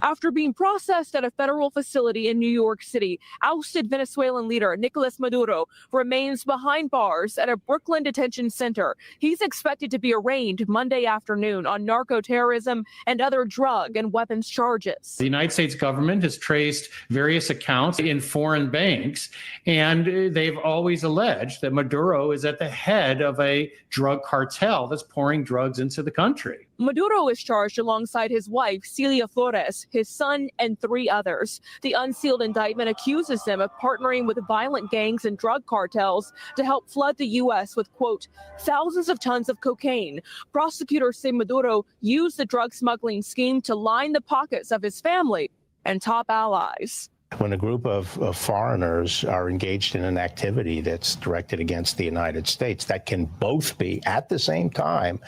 [SPEAKER 11] After being processed at a federal facility in New York City, ousted Venezuelan leader Nicolas Maduro remains behind bars at a Brooklyn detention center. He's expected to be arraigned Monday afternoon on narco-terrorism and other drug and weapons charges.
[SPEAKER 12] The United States government has traced various accounts in foreign banks, and they've always alleged that Maduro is at the head of a drug cartel that's pouring drugs into the country.
[SPEAKER 11] Maduro is charged alongside his wife, Celia Flores, his son, and 3 others. The unsealed indictment accuses them of partnering with violent gangs and drug cartels to help flood the U.S. with, quote, thousands of tons of cocaine. Prosecutors say Maduro used the drug smuggling scheme to line the pockets of his family and top allies.
[SPEAKER 13] When a group of foreigners are engaged in an activity that's directed against the United States, that can both be, at the same time,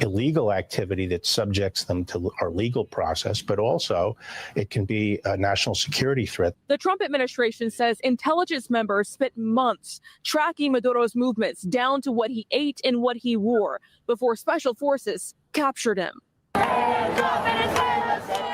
[SPEAKER 13] illegal activity that subjects them to our legal process, but also it can be a national security threat.
[SPEAKER 11] The Trump administration says intelligence members spent months tracking Maduro's movements down to what he ate and what he wore before special forces captured him.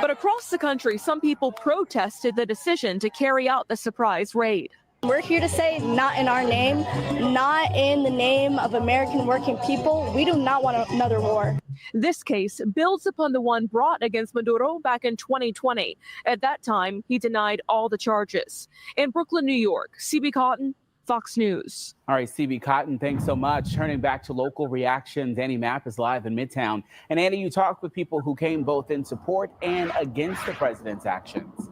[SPEAKER 11] But across the country, some people protested the decision to carry out the surprise raid.
[SPEAKER 14] We're here to say not in our name, not in the name of American working people. We do not want another war.
[SPEAKER 11] This case builds upon the one brought against Maduro back in 2020. At that time, he denied all the charges. In Brooklyn, New York, CB Cotton, Fox News.
[SPEAKER 8] All right, CB Cotton, thanks so much. Turning back to local reactions, Annie Mapp is live in Midtown. And Annie, you talked with people who came both in support and against the president's actions.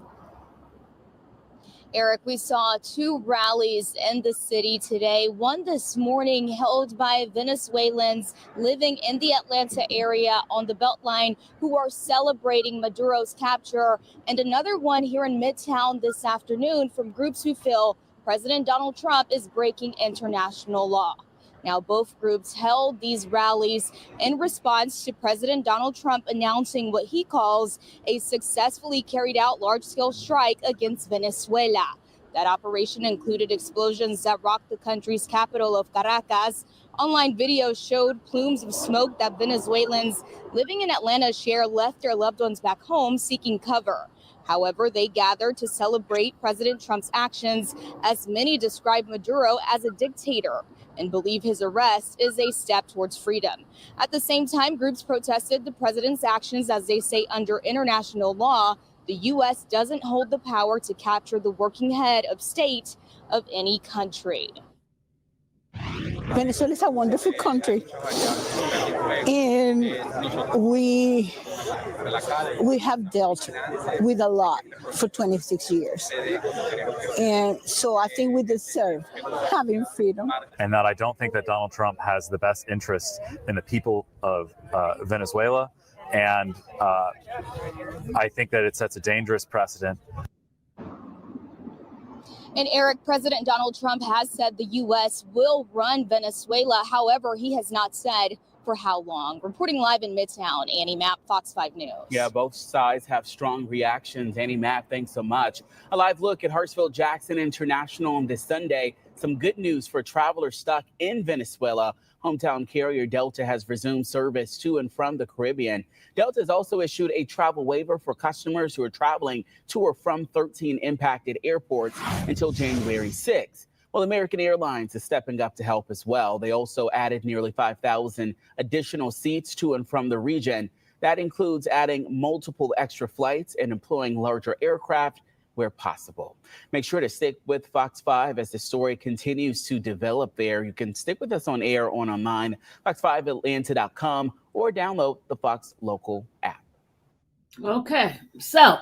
[SPEAKER 15] Eric, we saw 2 rallies in the city today. One this morning held by Venezuelans living in the Atlanta area on the Beltline who are celebrating Maduro's capture, and another one here in Midtown this afternoon from groups who feel President Donald Trump is breaking international law. Now, both groups held these rallies in response to President Donald Trump announcing what he calls a successfully carried out large-scale strike against Venezuela. That operation included explosions that rocked the country's capital of Caracas. Online videos showed plumes of smoke that Venezuelans living in Atlanta share left their loved ones back home seeking cover. However, they gathered to celebrate President Trump's actions, as many describe Maduro as a dictator and believe his arrest is a step towards freedom. At the same time, groups protested the president's actions as they say under international law, the U.S. doesn't hold the power to capture the working head of state of any country.
[SPEAKER 9] Venezuela is a wonderful country, and we have dealt with a lot for 26 years, and so I think we deserve having freedom.
[SPEAKER 10] And that I don't think that Donald Trump has the best interest in the people of Venezuela, and I think that it sets a dangerous precedent.
[SPEAKER 15] And Eric, President Donald Trump has said the U.S. will run Venezuela. However, he has not said for how long. Reporting live in Midtown, Annie Mapp, Fox 5 News.
[SPEAKER 8] Yeah, both sides have strong reactions. Annie Mapp, thanks so much. A live look at Hartsfield-Jackson International on this Sunday. Some good news for travelers stuck in Venezuela. Hometown carrier Delta has resumed service to and from the Caribbean. Delta has also issued a travel waiver for customers who are traveling to or from 13 impacted airports until January 6th. Well, American Airlines is stepping up to help as well. They also added nearly 5,000 additional seats to and from the region. That includes adding multiple extra flights and employing larger aircraft where possible. Make sure to stick with Fox 5 as the story continues to develop there. You can stick with us on air or online, fox5atlanta.com, or download the Fox Local app.
[SPEAKER 3] Okay, so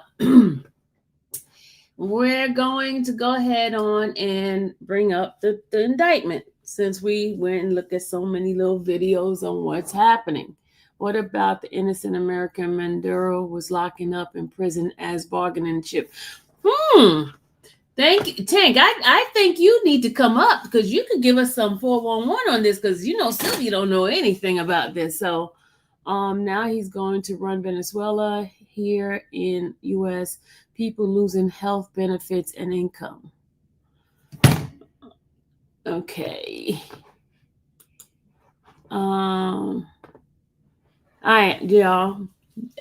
[SPEAKER 3] we're going to go ahead on and bring up the indictment, since we went and looked at so many little videos on what's happening. What about the innocent American Maduro was locking up in prison as bargaining chip? Thank you, Tank. I think you need to come up because you could give us some 411 on this, because Sylvia don't know anything about this. So now he's going to run Venezuela here in U.S. People losing health benefits and income. Okay. All right, y'all.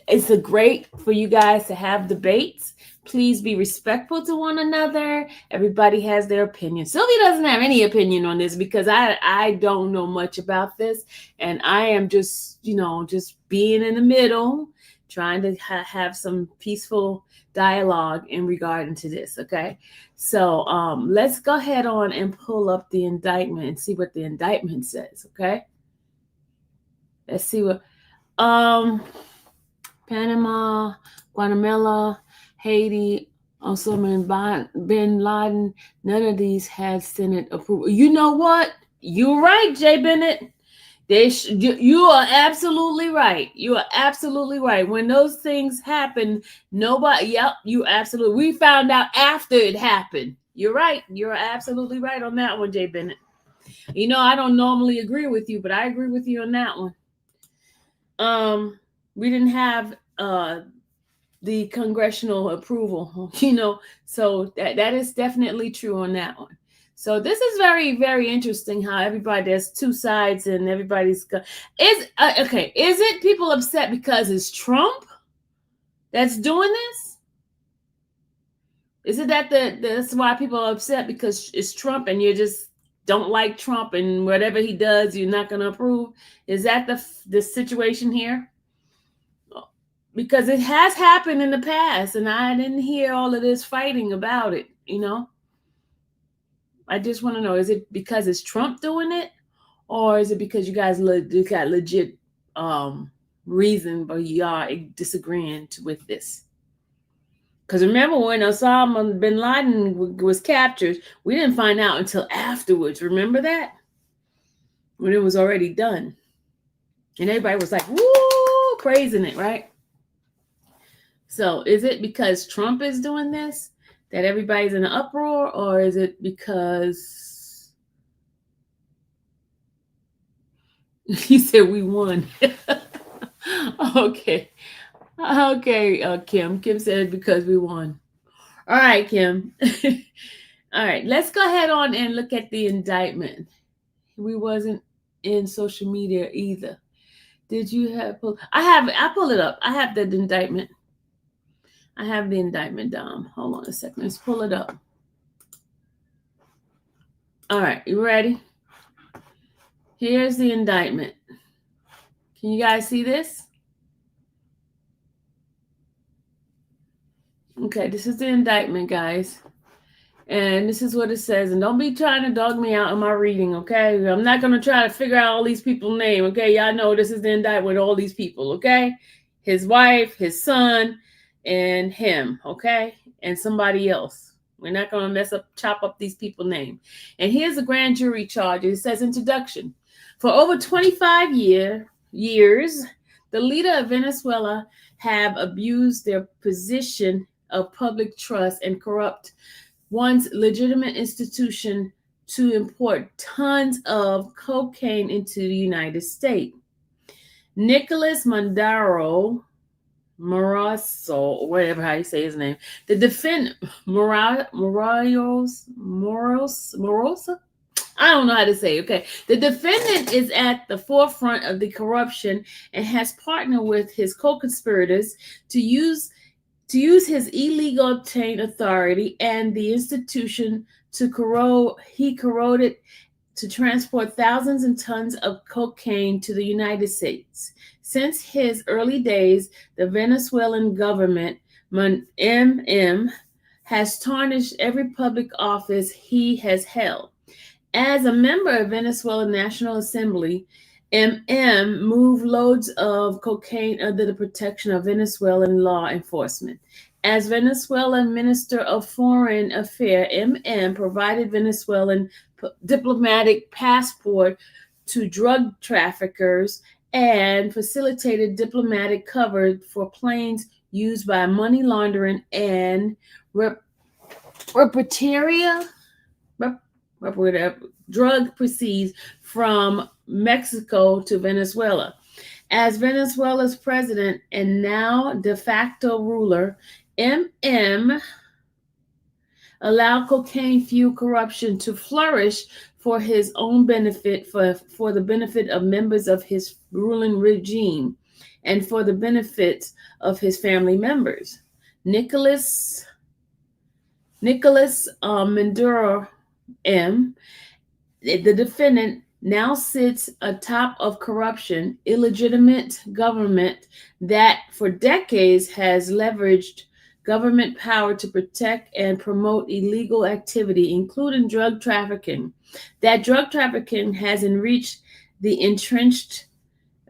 [SPEAKER 3] It's great for you guys to have debates. Please be respectful to one another. Everybody has their opinion. Sylvia doesn't have any opinion on this because I don't know much about this. And I am just being in the middle, trying to have some peaceful dialogue in regard to this. Okay. So let's go ahead on and pull up the indictment and see what the indictment says. Okay. Let's see what, Panama, Guatemala, Haiti, Osama bin Laden, none of these had Senate approval. You know what? You're right, Jay Bennett. You are absolutely right. You are absolutely right. When those things happen, you absolutely. We found out after it happened. You're right. You're absolutely right on that one, Jay Bennett. I don't normally agree with you, but I agree with you on that one. We didn't have the congressional approval, so that is definitely true on that one. So this is very, very interesting how there's two sides and everybody's is it people upset because it's Trump that's doing this? Is it that's why people are upset, because it's Trump and you just don't like Trump and whatever he does, you're not going to approve? Is that the situation here? Because it has happened in the past, and I didn't hear all of this fighting about it, I just want to know, is it because it's Trump doing it, or is it because you guys got legit reason, but you are disagreeing with this? Because remember, when Osama bin Laden was captured, we didn't find out until afterwards. Remember that? When it was already done. And everybody was like, woo, praising it, right? So is it because Trump is doing this that everybody's in an uproar, or is it because he said we won? Okay, Kim. Kim said because we won. All right, Kim. All right, let's go ahead on and look at the indictment. We wasn't in social media either. Did you have? I pull it up. I have the indictment. I have the indictment, Dom. Hold on a second. Let's pull it up. All right, you ready? Here's the indictment. Can you guys see this? Okay, this is the indictment, guys. And this is what it says. And don't be trying to dog me out in my reading, okay? I'm not going to try to figure out all these people's names, okay? Y'all know this is the indictment, all these people, okay? His wife, his son, and him, okay? And somebody else. We're not going to chop up these people's names. And here's the grand jury charge. It says introduction. For over 25 years, the leader of Venezuela have abused their position of public trust and corrupt one's legitimate institution to import tons of cocaine into the United States. Nicolas Maduro, Moraso, whatever how you say his name, the defendant, Morosa, I don't know how to say, okay. The defendant is at the forefront of the corruption and has partnered with his co-conspirators to use his illegal obtained authority and the institution to corroded to transport thousands of tons of cocaine to the United States. Since his early days, the Venezuelan government, has tarnished every public office he has held. As a member of Venezuela National Assembly, moved loads of cocaine under the protection of Venezuelan law enforcement. As Venezuelan Minister of Foreign Affairs, provided Venezuelan diplomatic passport to drug traffickers and facilitated diplomatic cover for planes used by money laundering and drug proceeds from Mexico to Venezuela. As Venezuela's president and now de facto ruler, allowed cocaine-fueled corruption to flourish for his own benefit, for the benefit of members of his ruling regime, and for the benefit of his family members. Nicolas Maduro, the defendant, now sits atop of corruption, illegitimate government that for decades has leveraged government power to protect and promote illegal activity, including drug trafficking. That drug trafficking has enriched the entrenched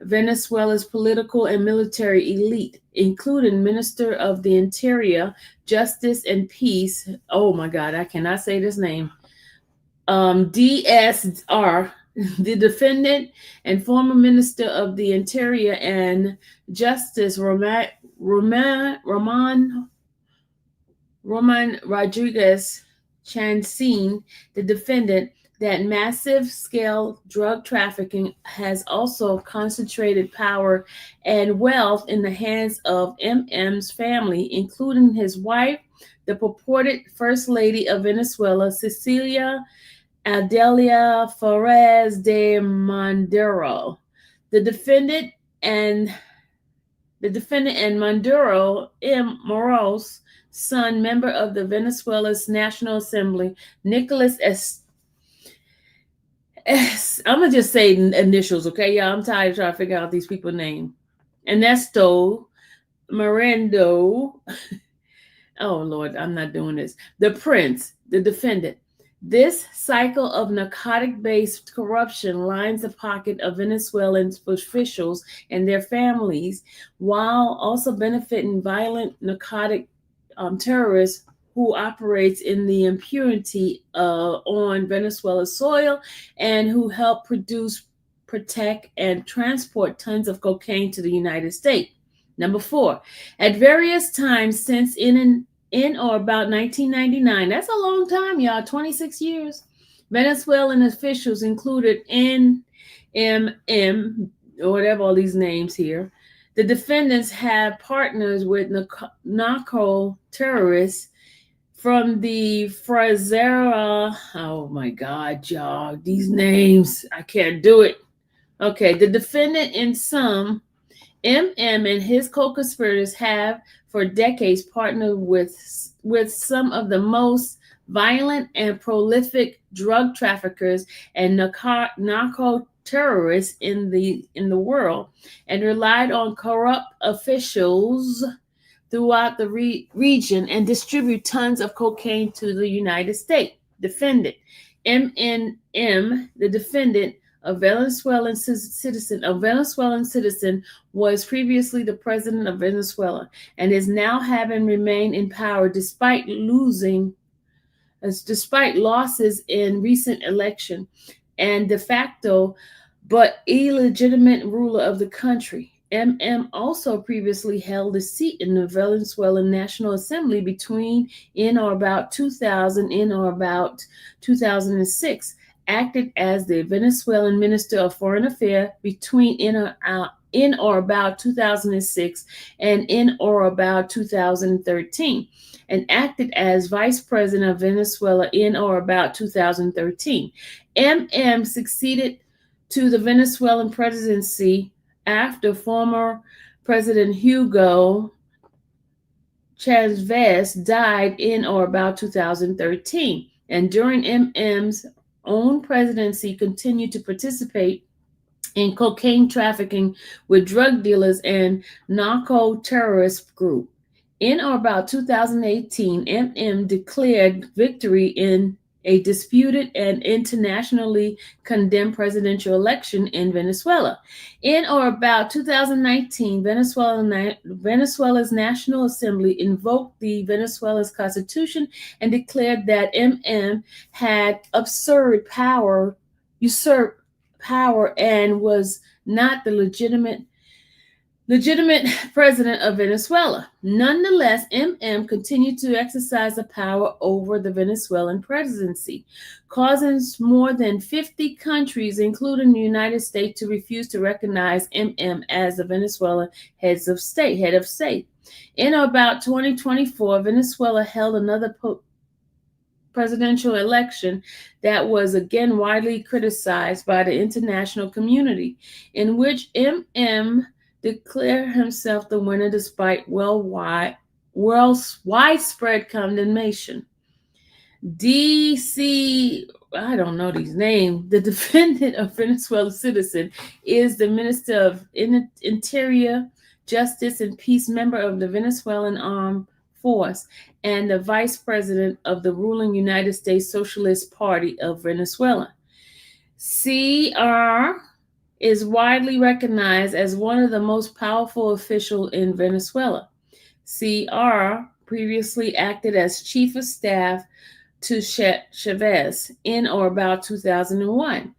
[SPEAKER 3] Venezuela's political and military elite, including Minister of the Interior, Justice and Peace. Oh my God, I cannot say this name. DSR, the defendant and former Minister of the Interior and Justice, Roman Rodriguez Chancin, the defendant, that massive scale drug trafficking has also concentrated power and wealth in the hands of MM's family, including his wife, the purported First Lady of Venezuela, Cecilia Adelia Flores de Maduro. The defendant and Maduro Moros' son, member of the Venezuela's National Assembly, Nicolas I'm gonna just say initials, okay, y'all? I'm tired of trying to figure out these people's names. Ernesto Mirando. Oh Lord, I'm not doing this. The Prince, the defendant. This cycle of narcotic-based corruption lines the pocket of Venezuelan officials and their families, while also benefiting violent narcotic terrorists who operates in the impunity on Venezuela's soil and who help produce, protect, and transport tons of cocaine to the United States. Number 4, at various times since in or about 1999, that's a long time, y'all, 26 years, Venezuelan officials included NMM, or whatever all these names here, the defendants have partners with narco terrorists from the Frazera. Oh my God, y'all, these names, I can't do it. Okay, the defendant and some and his co-conspirators have for decades partnered with some of the most violent and prolific drug traffickers and narco terrorists in the world, and relied on corrupt officials throughout the region and distribute tons of cocaine to the United States. Defendant MNM, the defendant, a Venezuelan citizen, was previously the president of Venezuela and is now having remained in power despite losses in recent election, and de facto but illegitimate ruler of the country. MM also previously held a seat in the Venezuelan National Assembly between in or about 2006, acted as the Venezuelan Minister of Foreign Affairs between in in or about 2006 and in or about 2013, and acted as vice president of Venezuela in or about 2013. MM succeeded to the Venezuelan presidency after former President Hugo Chavez died in or about 2013, and during MM's own presidency continued to participate in cocaine trafficking with drug dealers and narco-terrorist group. In or about 2018, MM declared victory in a disputed and internationally condemned presidential election in Venezuela. In or about 2019, Venezuela's National Assembly invoked the Venezuela's constitution and declared that MM had usurped power and was not the legitimate president of Venezuela. Nonetheless, MM continued to exercise the power over the Venezuelan presidency, causing more than 50 countries, including the United States, to refuse to recognize MM as the Venezuelan head of state. In about 2024, Venezuela held another presidential election that was again widely criticized by the international community, in which MM declared himself the winner despite widespread condemnation. I don't know these names. The defendant of Venezuela citizen is the Minister of Interior, Justice, and Peace, member of the Venezuelan Armed Force, and the Vice President of the ruling United States Socialist Party of Venezuela. CR is widely recognized as one of the most powerful officials in Venezuela. CR previously acted as chief of staff to Chavez in or about 2001,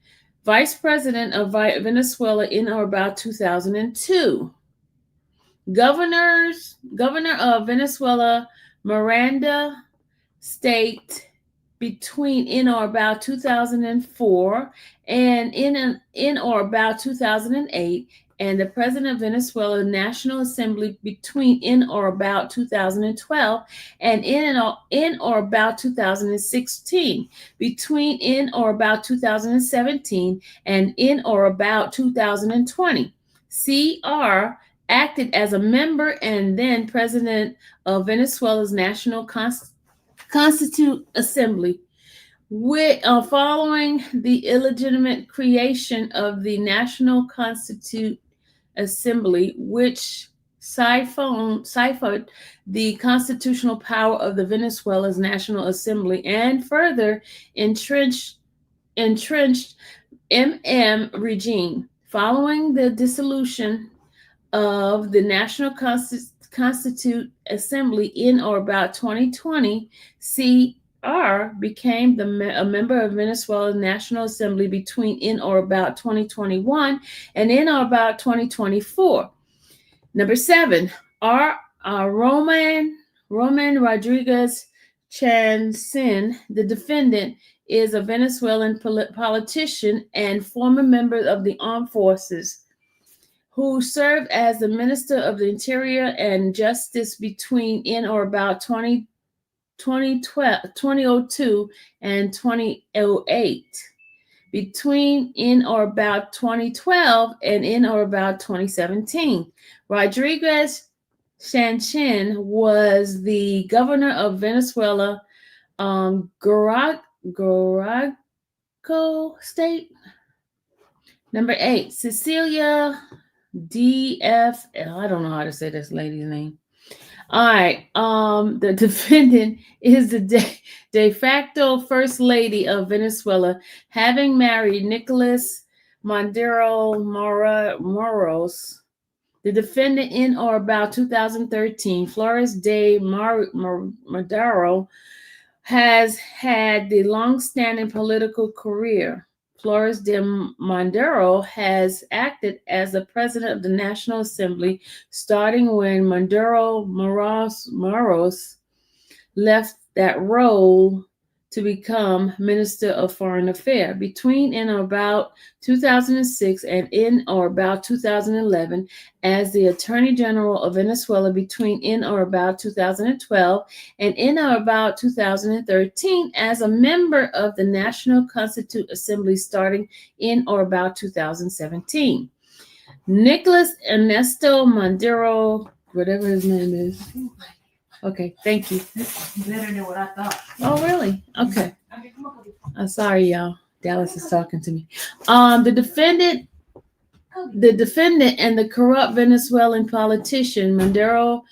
[SPEAKER 3] vice president of Venezuela in or about 2002. Governor of Venezuela, Miranda State, between in or about 2004 and in or about 2008, and the president of Venezuela National Assembly between in or about 2012 and in or about 2016, between in or about 2017 and in or about 2020. CR acted as a member and then president of Venezuela's National Constituent Assembly, following the illegitimate creation of the National Constituent Assembly, which ciphered the constitutional power of the Venezuela's National Assembly and further entrenched MM regime. Following the dissolution of the National Constituent Assembly in or about 2020, CR became a member of Venezuela's National Assembly between in or about 2021 and in or about 2024. Number 7, Roman Rodriguez Chansin, the defendant, is a Venezuelan politician and former member of the armed forces who served as the Minister of the Interior and Justice between in or about 2002 and 2008, between in or about 2012 and in or about 2017. Rodriguez Sanchin was the governor of Venezuela, Guaraco State. Number 8, Cecilia DF. I don't know how to say this lady's name. All right. The defendant is the de facto first lady of Venezuela, having married Nicolas Maduro Moros. The defendant in or about 2013, Flores de Maduro, has had the long-standing political career. Flores de Maduro has acted as the president of the National Assembly starting when Maduro Moros left that role to become Minister of Foreign Affairs. Between and about 2006 and in or about 2011 as the Attorney General of Venezuela, between in or about 2012 and in or about 2013 as a member of the National Constituent Assembly starting in or about 2017. Nicolas Ernesto Maduro, whatever his name is. Okay, thank you.
[SPEAKER 16] Better than what I thought.
[SPEAKER 3] Oh, really? Okay. I'm sorry, y'all. Dallas is talking to me. The defendant and the corrupt Venezuelan politician Maduro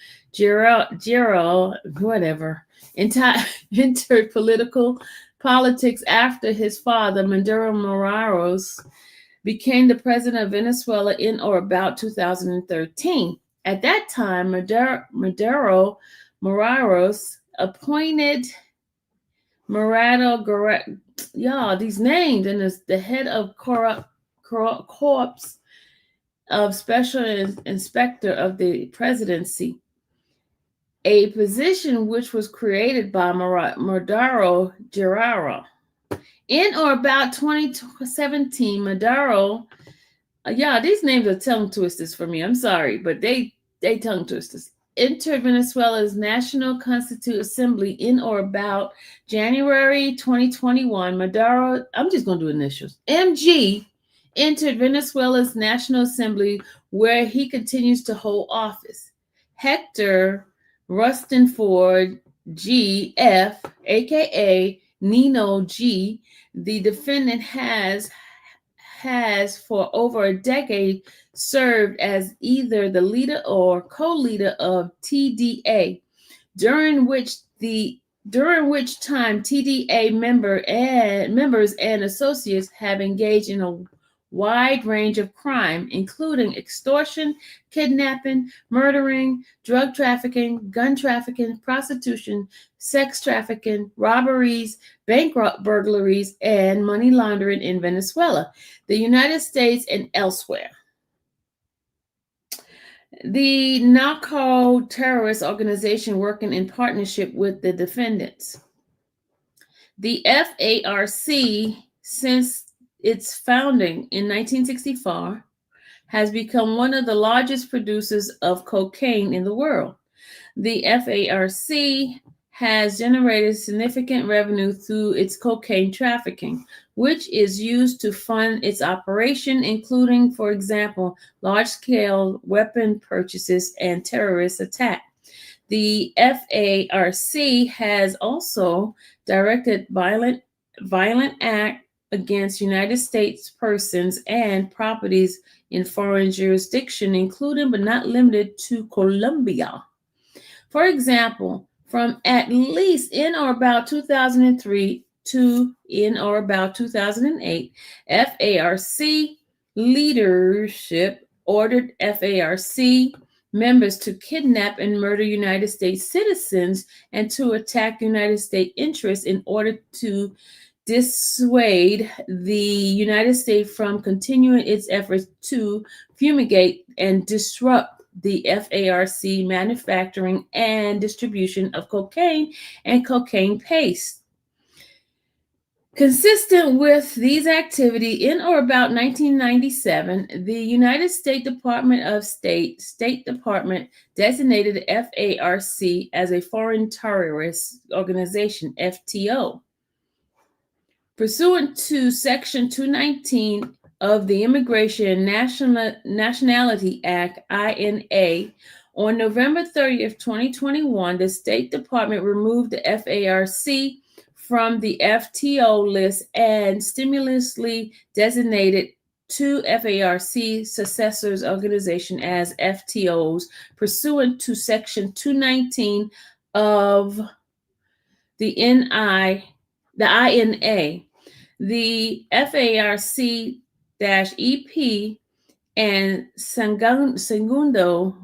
[SPEAKER 3] whatever, entered political politics after his father, Maduro Morelos, became the president of Venezuela in or about 2013. At that time, Maduro Morelos appointed these names, and is the head of Corps of Special Inspector of the Presidency, a position which was created by Maduro Guerrero. In or about 2017, Maduro, these names are tongue twisters for me. I'm sorry, but they tongue twisters. Entered Venezuela's National Constituent Assembly in or about January 2021. Maduro, I'm just going to do initials. MG entered Venezuela's National Assembly, where he continues to hold office. Hector Rustenford G.F., aka Nino G., the defendant has for over a decade served as either the leader or co-leader of TDA, during which time TDA members and associates have engaged in a wide range of crime, including extortion, kidnapping, murdering, drug trafficking, gun trafficking, prostitution, sex trafficking, robberies, bank burglaries, and money laundering in Venezuela, the United States, and elsewhere. The narco terrorist organization working in partnership with the defendants. The FARC, since its founding in 1964, has become one of the largest producers of cocaine in the world. The FARC has generated significant revenue through its cocaine trafficking, which is used to fund its operation, including, for example, large-scale weapon purchases and terrorist attacks. The FARC has also directed violent acts against United States persons and properties in foreign jurisdiction, including but not limited to Colombia. For example, from at least in or about 2003 to in or about 2008, FARC leadership ordered FARC members to kidnap and murder United States citizens and to attack United States interests in order to dissuade the United States from continuing its efforts to fumigate and disrupt the FARC manufacturing and distribution of cocaine and cocaine paste. Consistent with these activities, in or about 1997, the United States Department of State Department designated the FARC as a foreign terrorist organization, FTO. Pursuant to Section 219 of the Immigration and Nationality Act, INA, on November 30th, 2021, the State Department removed the FARC from the FTO list and stimulously designated two FARC successors organizations as FTOs pursuant to Section 219 of the INA. The FARC-EP and Segundo,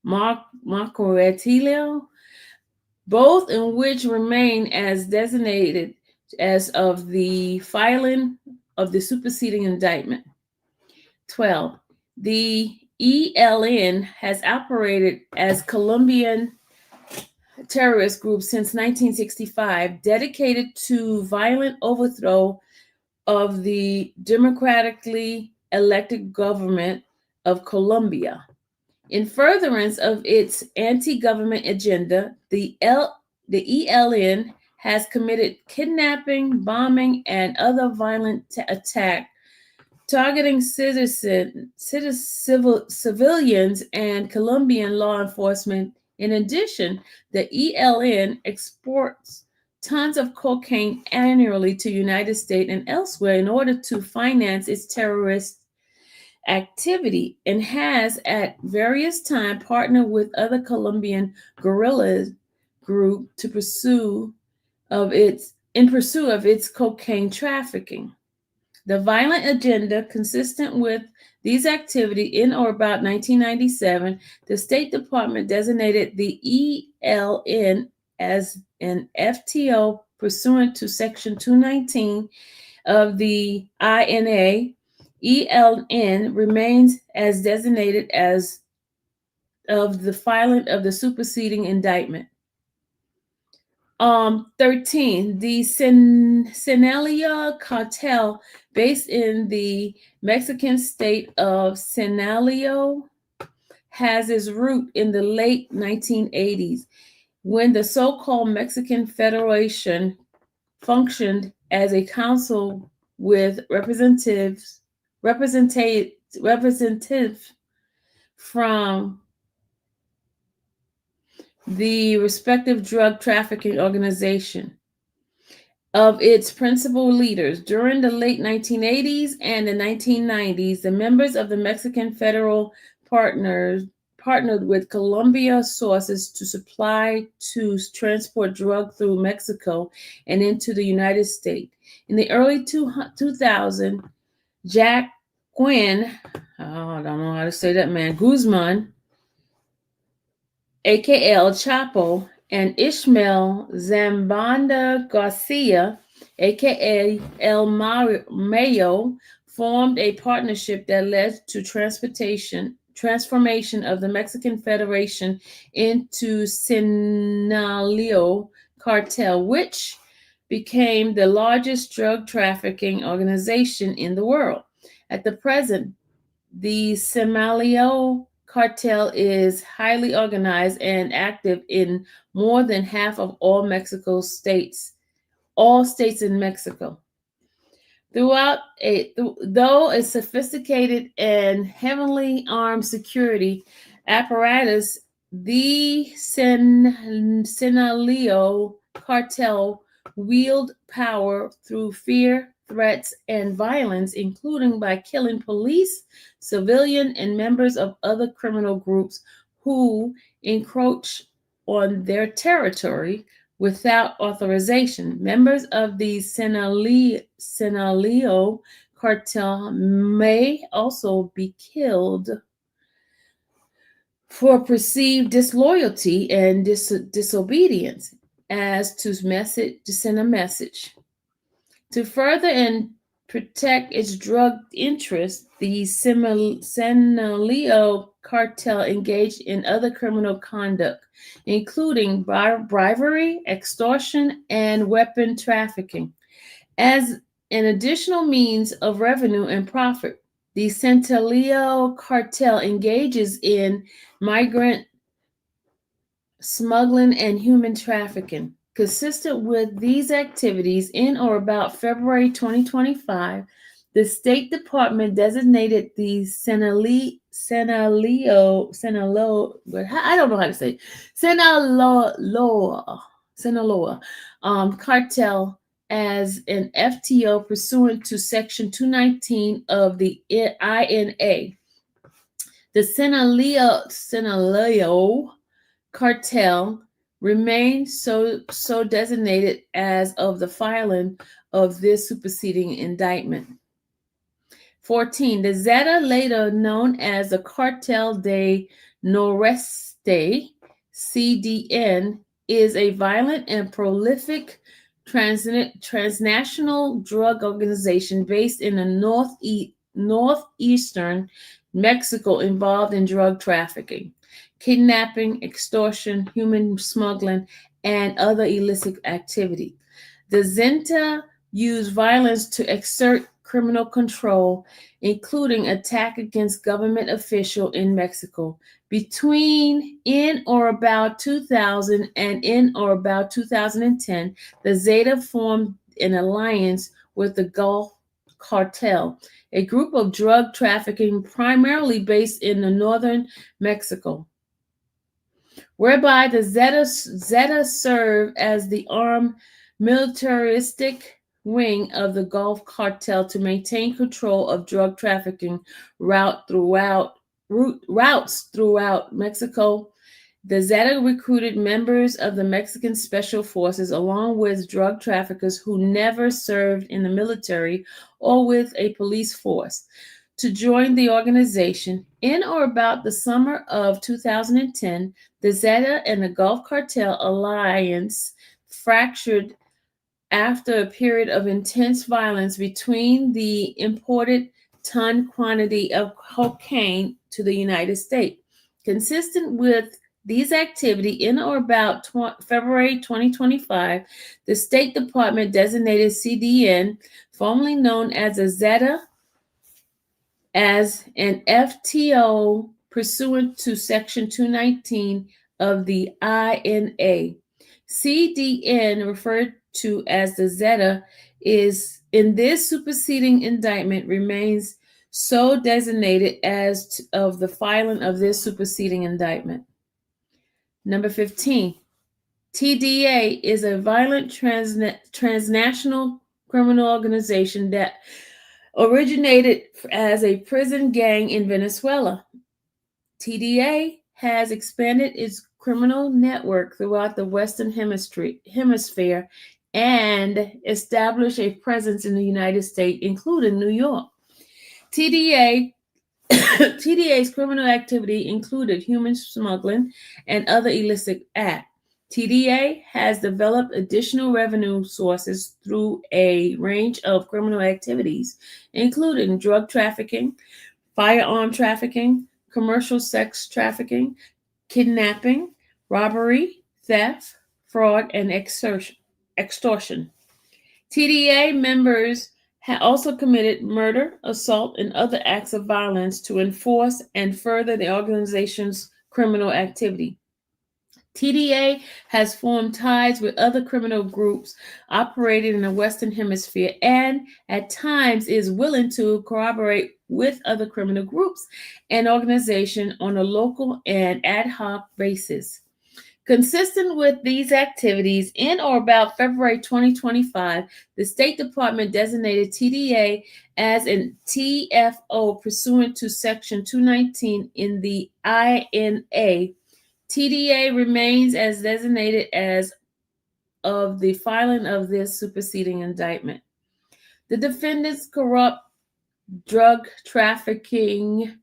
[SPEAKER 3] Marco Etilio, both in which remain as designated as of the filing of the superseding indictment. 12. The ELN has operated as Colombian terrorist group since 1965, dedicated to violent overthrow of the democratically elected government of Colombia. In furtherance of its anti-government agenda, the ELN has committed kidnapping, bombing, and other violent attacks targeting civilians and Colombian law enforcement. In addition, the ELN exports tons of cocaine annually to the United States and elsewhere in order to finance its terrorist activity, and has at various times partnered with other Colombian guerrilla group in pursuit of its cocaine trafficking. The violent agenda consistent with these activities in or about 1997, the State Department designated the ELN as an FTO pursuant to Section 219 of the INA. ELN remains as designated as of the filing of the superseding indictment. 13, the Sinaloa cartel, based in the Mexican state of Sinaloa, has its root in the late 1980s, when the so-called Mexican Federation functioned as a council with representatives from the respective drug trafficking organization of its principal leaders. During the late 1980s and the 1990s, the members of the Mexican Federal partnered with Colombia sources to transport drug through Mexico and into the United States. In the early 2000s, Jack Quinn, I don't know how to say that man, Guzman, aka El Chapo, and Ishmael Zambanda Garcia, aka El Mayo, formed a partnership that led to transformation of the Mexican Federation into Sinaloa cartel, which became the largest drug trafficking organization in the world. At the present, the Sinaloa cartel is highly organized and active in more than half of all states in Mexico. Though a sophisticated and heavily armed security apparatus, the Sinaloa cartel wield power through fear, threats, and violence, including by killing police, civilian, and members of other criminal groups who encroach on their territory without authorization. Members of the Sinaloa cartel may also be killed for perceived disloyalty and disobedience as to send a message. To further and protect its drug interests, the Sinaloa cartel engaged in other criminal conduct, including bribery, extortion, and weapon trafficking. As an additional means of revenue and profit, the Sinaloa cartel engages in migrant smuggling and human trafficking. Consistent with these activities, in or about February 2025, the State Department designated the Sinaloa cartel as an FTO pursuant to Section 219 of the INA. The Sinaloa cartel remains so designated as of the filing of this superseding indictment. 14. The Zeta, later known as the Cartel de Noreste, CDN, is a violent and prolific transnational drug organization based in the northeastern Mexico involved in drug trafficking, kidnapping, extortion, human smuggling, and other illicit activity. The junta used violence to exert criminal control, including attack against government officials in Mexico. Between in or about 2000 and in or about 2010, the Zeta formed an alliance with the Gulf Cartel, a group of drug trafficking primarily based in the northern Mexico, whereby the Zeta served as the armed militaristic wing of the Gulf Cartel to maintain control of drug trafficking routes throughout Mexico. The Zeta recruited members of the Mexican Special Forces along with drug traffickers who never served in the military or with a police force to join the organization. In or about the summer of 2010, the Zeta and the Gulf Cartel alliance fractured after a period of intense violence between the imported ton quantity of cocaine to the United States. Consistent with these activities, in or about February 2025, the State Department designated CDN, formerly known as a Zeta, as an FTO pursuant to Section 219 of the INA. CDN, referred to as the Zeta, is in this superseding indictment remains so designated as of the filing of this superseding indictment. Number 15, TDA is a violent transnational criminal organization that originated as a prison gang in Venezuela. TDA has expanded its criminal network throughout the Western Hemisphere and established a presence in the United States, including New York. TDA's criminal activity included human smuggling and other illicit acts. TDA has developed additional revenue sources through a range of criminal activities, including drug trafficking, firearm trafficking, commercial sex trafficking, kidnapping, robbery, theft, fraud, and extortion. TDA members have also committed murder, assault, and other acts of violence to enforce and further the organization's criminal activity. TDA has formed ties with other criminal groups operating in the Western Hemisphere and at times is willing to cooperate with other criminal groups and organizations on a local and ad hoc basis. Consistent with these activities, in or about February 2025, the State Department designated TDA as an TFO pursuant to Section 219 in the INA. TDA remains as designated as of the filing of this superseding indictment. The defendants corrupt drug trafficking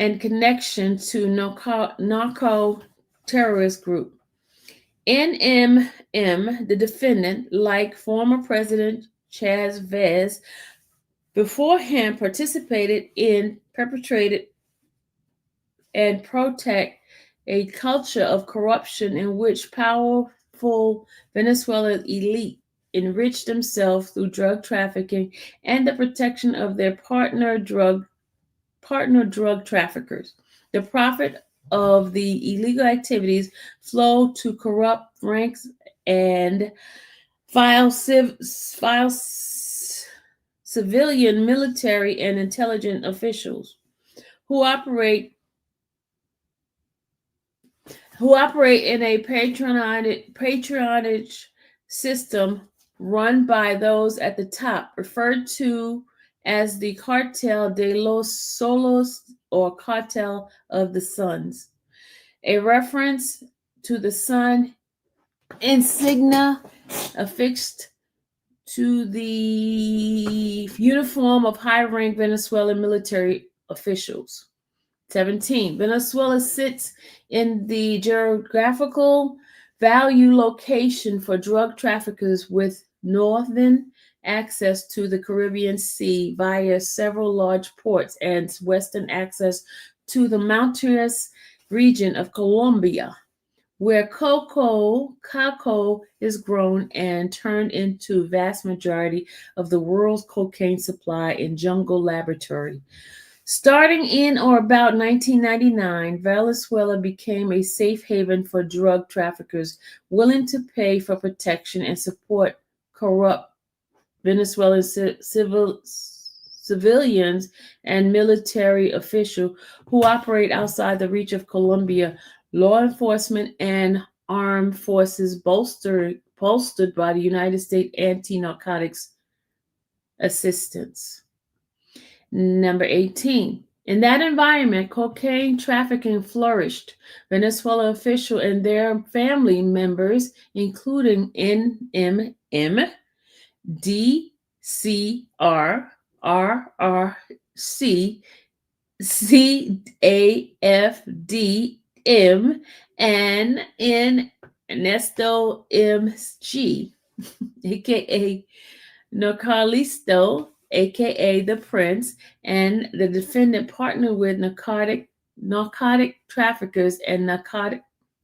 [SPEAKER 3] and connection to narco terrorist group. NMM, the defendant, like former President Chavez, beforehand participated in, perpetrated, and protect a culture of corruption in which powerful Venezuelan elite enriched themselves through drug trafficking and the protection of their partner drug traffickers. The profit of the illegal activities flow to corrupt ranks and civilian, military, and intelligence officials who operate in a patronage system run by those at the top, referred to as the Cartel de los Solos or Cartel of the Suns. A reference to the sun insignia affixed to the uniform of high-rank Venezuelan military officials. 17. Venezuela sits in the geographical value location for drug traffickers with northern access to the Caribbean Sea via several large ports and western access to the mountainous region of Colombia, where cacao is grown and turned into vast majority of the world's cocaine supply in jungle laboratory. Starting in or about 1999, Venezuela became a safe haven for drug traffickers willing to pay for protection and support corrupt Venezuelan civilians and military officials who operate outside the reach of Colombia. Law enforcement and armed forces bolstered by the United States anti-narcotics assistance. Number 18. In that environment, cocaine trafficking flourished. Venezuela officials and their family members, including NMM, DCR, RRC, CAFDM, and Ernesto MG, aka Narcolisto, aka the Prince, and the defendant partnered with narcotic traffickers and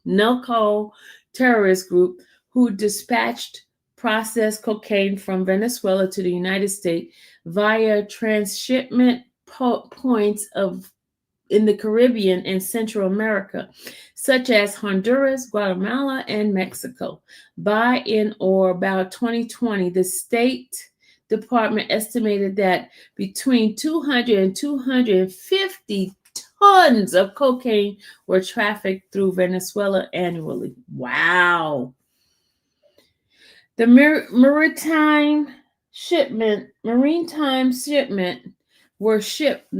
[SPEAKER 3] narco terrorist group who dispatched processed cocaine from Venezuela to the United States via transshipment points in the Caribbean and Central America, such as Honduras, Guatemala, and Mexico. By in or about 2020, the State Department estimated that between 200 and 250 tons of cocaine were trafficked through Venezuela annually. Wow. The maritime shipment were shipped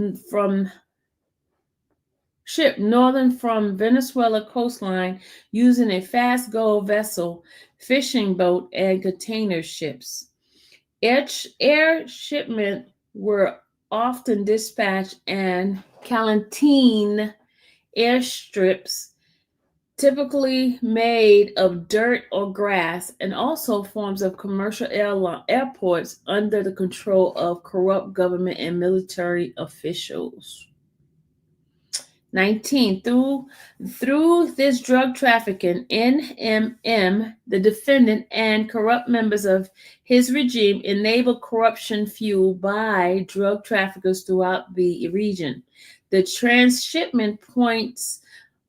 [SPEAKER 3] northern from Venezuela coastline using a fast go vessel, fishing boat, and container ships. Air shipment were often dispatched and quarantine airstrips, typically made of dirt or grass, and also forms of commercial airports under the control of corrupt government and military officials. 19. Through this drug trafficking, NMM, the defendant, and corrupt members of his regime enabled corruption fueled by drug traffickers throughout the region. The transshipment points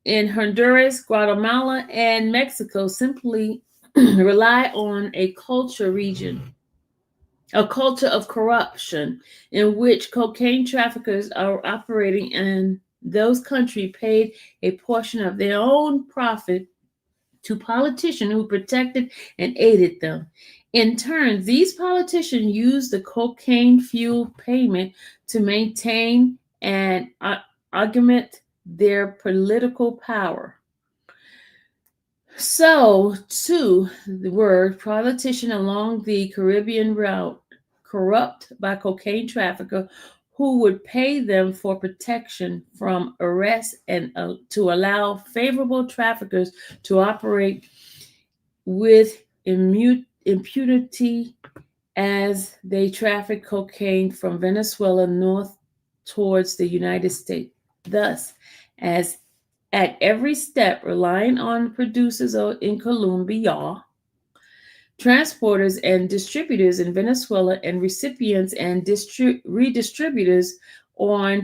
[SPEAKER 3] in Honduras, Guatemala, and Mexico simply rely on a culture of corruption in which cocaine traffickers are operating in those countries paid a portion of their own profit to politicians who protected and aided them. In turn, these politicians used the cocaine fuel payment to maintain and augment their political power. So, too, were politicians along the Caribbean route corrupt by cocaine traffickers who would pay them for protection from arrest and to allow favorable traffickers to operate with impunity as they traffic cocaine from Venezuela north towards the United States. Thus, as at every step, relying on producers in Colombia, transporters and distributors in Venezuela, and recipients and redistributors on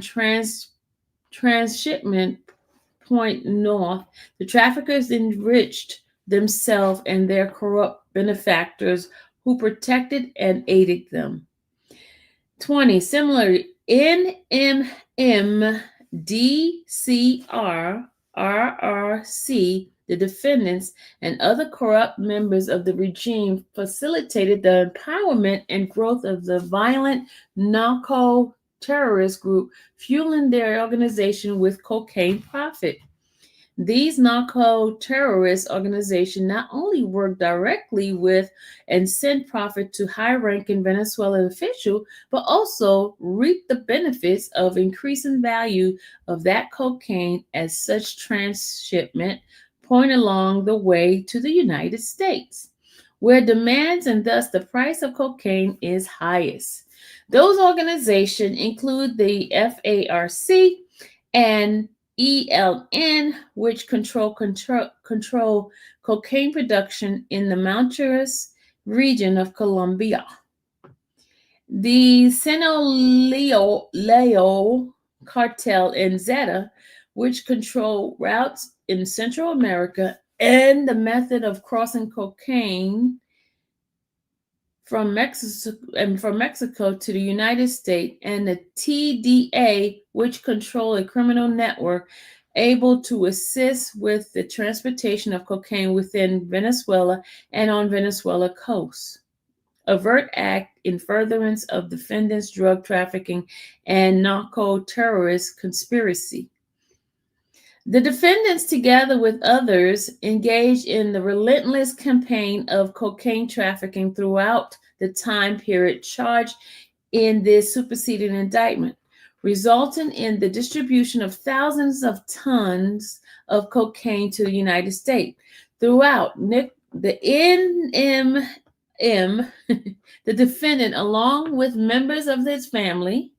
[SPEAKER 3] transshipment point north, the traffickers enriched themselves and their corrupt benefactors who protected and aided them. 20. Similarly, NMM, DCR, RRC, the defendants, and other corrupt members of the regime facilitated the empowerment and growth of the violent narco terrorist group, fueling their organization with cocaine profit. These narco-terrorist organizations not only work directly with and send profit to high-ranking Venezuelan officials, but also reap the benefits of increasing value of that cocaine as such transshipment point along the way to the United States, where demands and thus the price of cocaine is highest. Those organizations include the FARC and ELN, which control cocaine production in the Monteros region of Colombia. The Sinaloa cartel and Zeta, which control routes in Central America and the method of crossing cocaine from Mexico to the United States, and the TDA, which control a criminal network able to assist with the transportation of cocaine within Venezuela and on Venezuela coast. Avert Act in furtherance of defendants' drug trafficking and narco-terrorist conspiracy. The defendants, together with others, engaged in the relentless campaign of cocaine trafficking throughout the time period charged in this superseding indictment, resulting in the distribution of thousands of tons of cocaine to the United States. Throughout, the NMM, the defendant, along with members of his family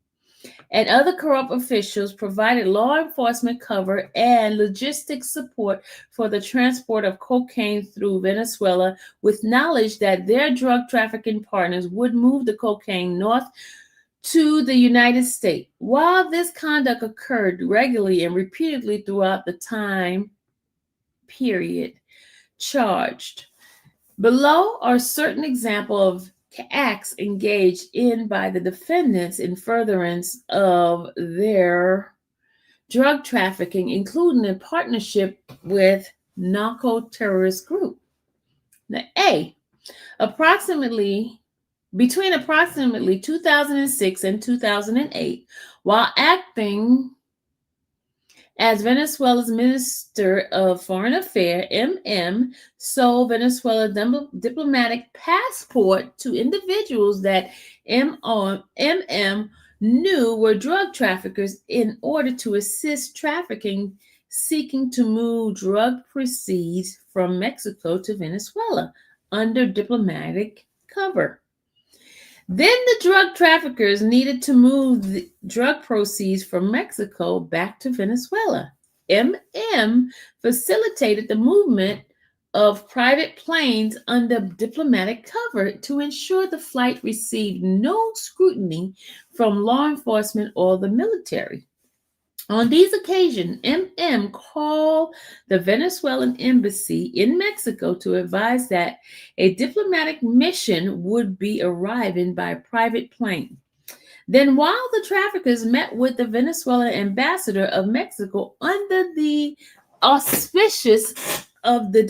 [SPEAKER 3] and other corrupt officials, provided law enforcement cover and logistics support for the transport of cocaine through Venezuela, with knowledge that their drug trafficking partners would move the cocaine north to the United States. While this conduct occurred regularly and repeatedly throughout the time period charged, below are certain examples of acts engaged in by the defendants in furtherance of their drug trafficking, including a partnership with narco-terrorist group. Now, between approximately 2006 and 2008, while acting as Venezuela's Minister of Foreign Affairs, MM sold Venezuela's diplomatic passport to individuals that MM knew were drug traffickers in order to assist trafficking seeking to move drug proceeds from Mexico to Venezuela under diplomatic cover. Then the drug traffickers needed to move the drug proceeds from Mexico back to Venezuela. MM facilitated the movement of private planes under diplomatic cover to ensure the flight received no scrutiny from law enforcement or the military. On these occasions, MM called the Venezuelan embassy in Mexico to advise that a diplomatic mission would be arriving by private plane. Then, while the traffickers met with the Venezuelan ambassador of Mexico under the auspices of the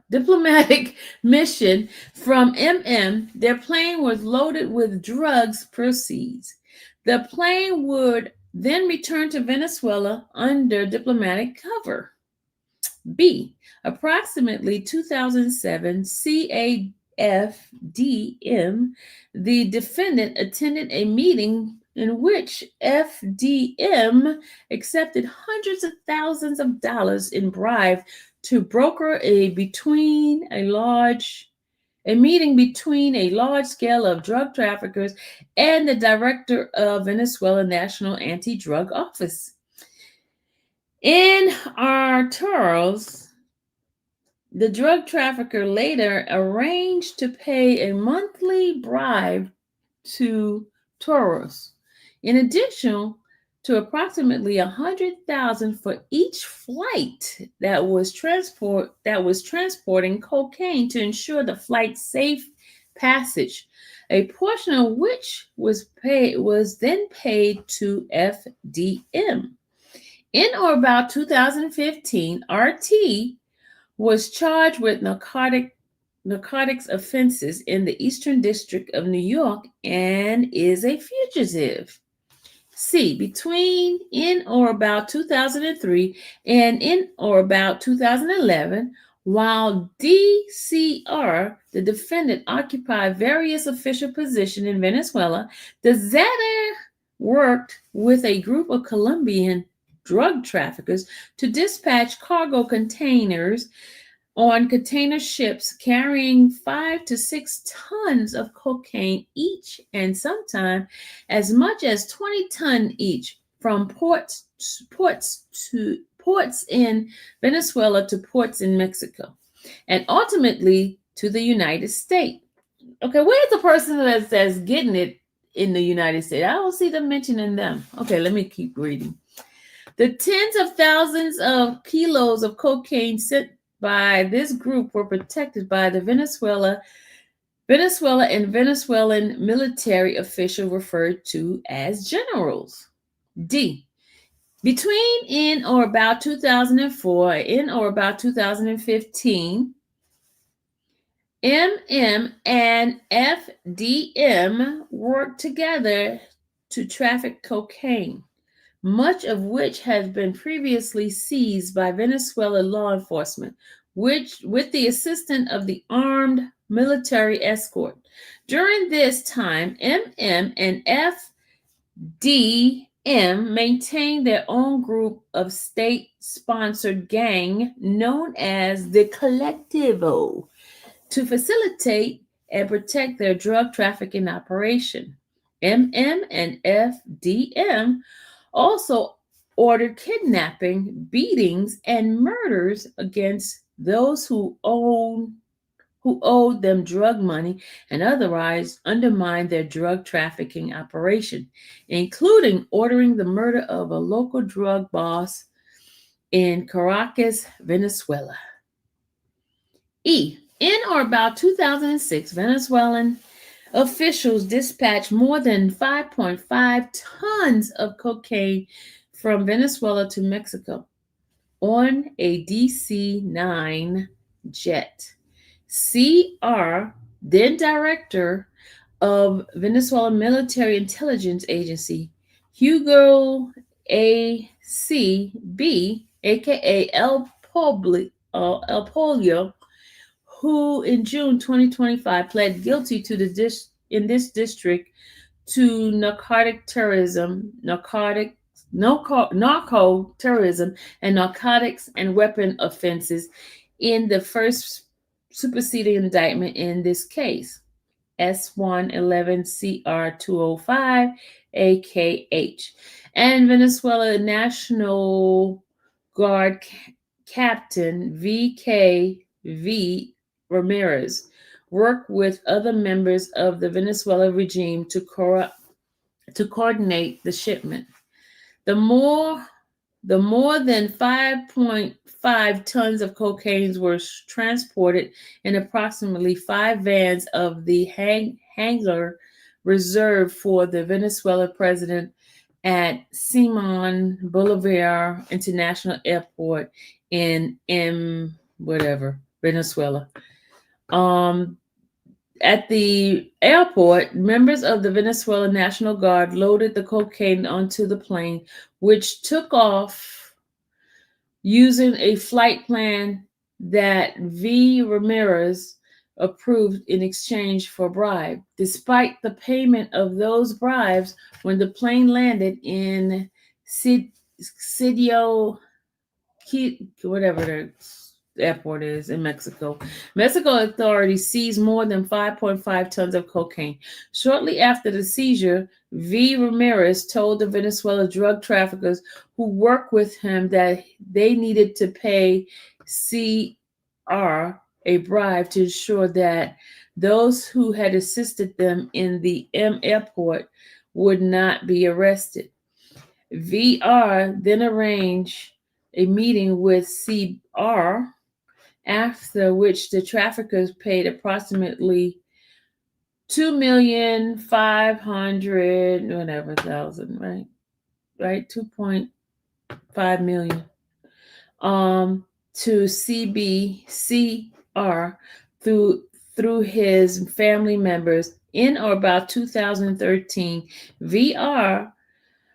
[SPEAKER 3] diplomatic mission from MM, their plane was loaded with drugs proceeds. The plane would then return to Venezuela under diplomatic cover. B, approximately 2007, CAFDM, the defendant attended a meeting in which FDM accepted hundreds of thousands of dollars in bribe to broker a meeting between a large scale of drug traffickers and the director of Venezuela National Anti-Drug Office. In Arturo's, the drug trafficker later arranged to pay a monthly bribe to Toros, in addition to approximately $100,000 for each flight that was transporting cocaine to ensure the flight's safe passage, a portion of which was then paid to FDM. In or about 2015, RT was charged with narcotics offenses in the Eastern District of New York and is a fugitive. C, in or about 2003 and in or about 2011, while DCR, the defendant, occupied various official positions in Venezuela, the Zeta worked with a group of Colombian drug traffickers to dispatch cargo containers on container ships carrying 5 to 6 tons of cocaine each, and sometimes as much as 20 tons each, from ports in Venezuela to ports in Mexico, and ultimately to the United States. Okay, where's the person that's getting it in the United States? I don't see them mentioning them. Okay, let me keep reading. The tens of thousands of kilos of cocaine sent by this group were protected by the Venezuela and Venezuelan military official referred to as generals. D. Between in or about 2004, in or about 2015, MM and FDM worked together to traffic cocaine, much of which has been previously seized by Venezuela law enforcement, which with the assistance of the armed military escort. During this time, MM and FDM maintained their own group of state-sponsored gang known as the Colectivo to facilitate and protect their drug trafficking operation. MM and FDM also ordered kidnapping, beatings, and murders against those who owed them drug money and otherwise undermined their drug trafficking operation, including ordering the murder of a local drug boss in Caracas, Venezuela. E. In or about 2006, Venezuelan officials dispatched more than 5.5 tons of cocaine from Venezuela to Mexico on a DC-9 jet. CR, then director of Venezuela Military Intelligence Agency, Hugo A.C.B., aka El Pollo, who in June 2025 pled guilty to in this district to narco terrorism, and narcotics and weapon offenses in the first superseding indictment in this case, S111CR205 AKH, and Venezuela National Guard Captain VKV Ramirez worked with other members of the Venezuela regime to coordinate the shipment. The more than 5.5 tons of cocaine were transported in approximately 5 vans of the hangar reserved for the Venezuela president at Simon Bolivar International Airport in Venezuela. At the airport, members of the Venezuela National Guard loaded the cocaine onto the plane, which took off using a flight plan that V. Ramirez approved in exchange for bribe. Despite the payment of those bribes, when the plane landed in whatever the airport is in Mexico, authorities seized more than 5.5 tons of cocaine. Shortly after the seizure, V. Ramirez told the Venezuela drug traffickers who worked with him that they needed to pay CR a bribe to ensure that those who had assisted them in the airport would not be arrested. VR then arranged a meeting with CR, after which the traffickers paid approximately $2,500,000, right? 2.5 million to CBCR through his family members. In or about 2013, VR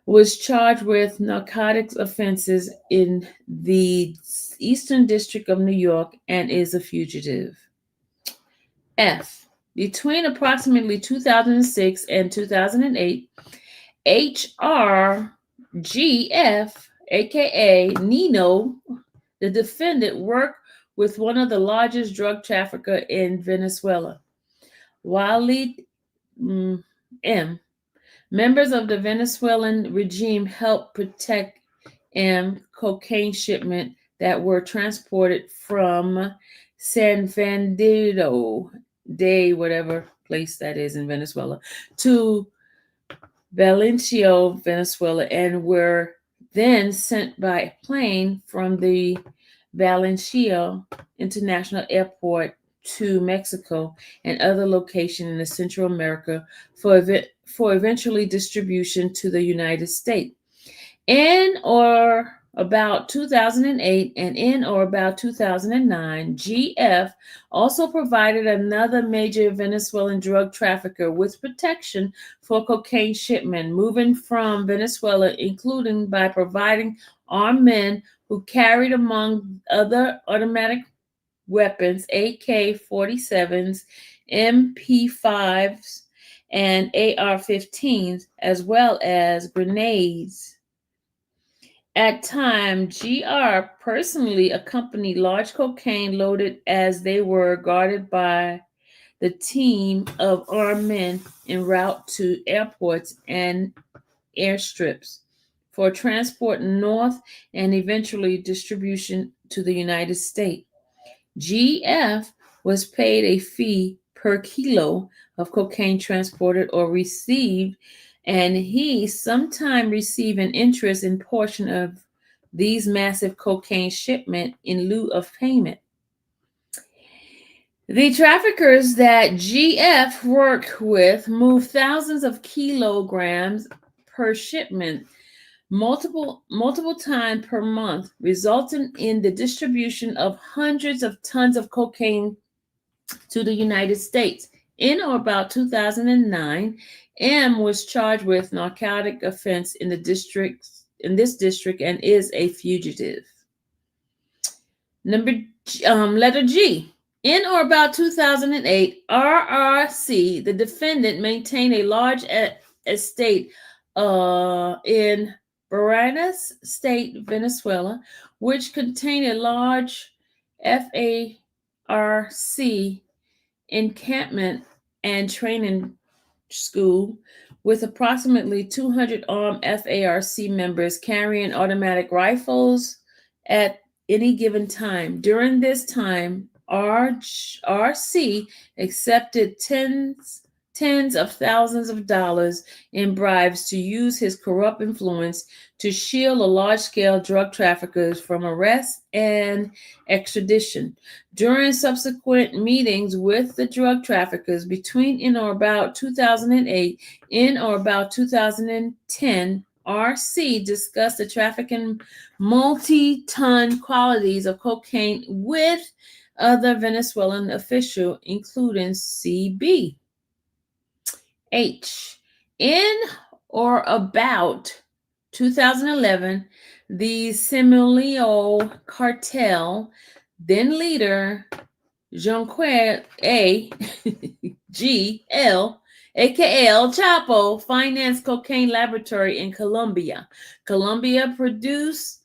[SPEAKER 3] was charged with narcotics offenses in the Eastern District of New York and is a fugitive. F. Between approximately 2006 and 2008, HRGF, aka Nino, the defendant, worked with one of the largest drug trafficker in Venezuela. Walid M. Members of the Venezuelan regime helped protect cocaine shipment that were transported from San Fernando de whatever place that is in Venezuela to Valencia, Venezuela, and were then sent by plane from the Valencia International Airport to Mexico and other locations in the Central America for eventually distribution to the United States. In or about 2008 and in or about 2009, GF also provided another major Venezuelan drug trafficker with protection for cocaine shipment moving from Venezuela, including by providing armed men who carried, among other automatic weapons, AK-47s, MP5s, and AR-15s, as well as grenades. At times, GR personally accompanied large cocaine loaded as they were guarded by the team of armed men en route to airports and airstrips for transport north and eventually distribution to the United States. GF was paid a fee per kilo of cocaine transported or received, and he sometimes received an interest in portion of these massive cocaine shipment in lieu of payment. The traffickers that GF worked with moved thousands of kilograms per shipment multiple times per month, resulting in the distribution of hundreds of tons of cocaine to the United States. In or about 2009, M was charged with narcotic offense in this district and is a fugitive. Letter G. In or about 2008, RRC, the defendant, maintained a large estate in Barinas State, Venezuela, which contained a large FARC encampment and training school with approximately 200 armed FARC members carrying automatic rifles at any given time. During this time, RC accepted tens of thousands of dollars in bribes to use his corrupt influence to shield a large-scale drug traffickers from arrest and extradition. During subsequent meetings with the drug traffickers between in or about 2008, in or about 2010, RC discussed the trafficking multi-ton quantities of cocaine with other Venezuelan officials, including CB. H. In or about 2011, the Simulio cartel, then leader Jean-Claude G.L., aka El Chapo, financed cocaine laboratory in Colombia. Colombia produced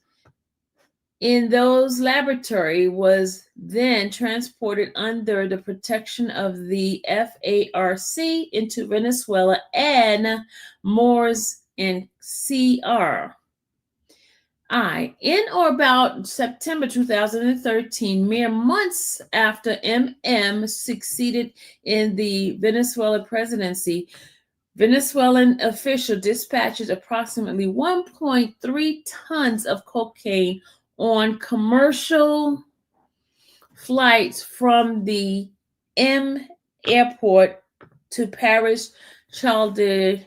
[SPEAKER 3] in those laboratory was then transported under the protection of the FARC into Venezuela and Moors and CR. In or about September 2013, mere months after MM succeeded in the Venezuela presidency, Venezuelan official dispatches approximately 1.3 tons of cocaine on commercial flights from the M airport to Paris Charles de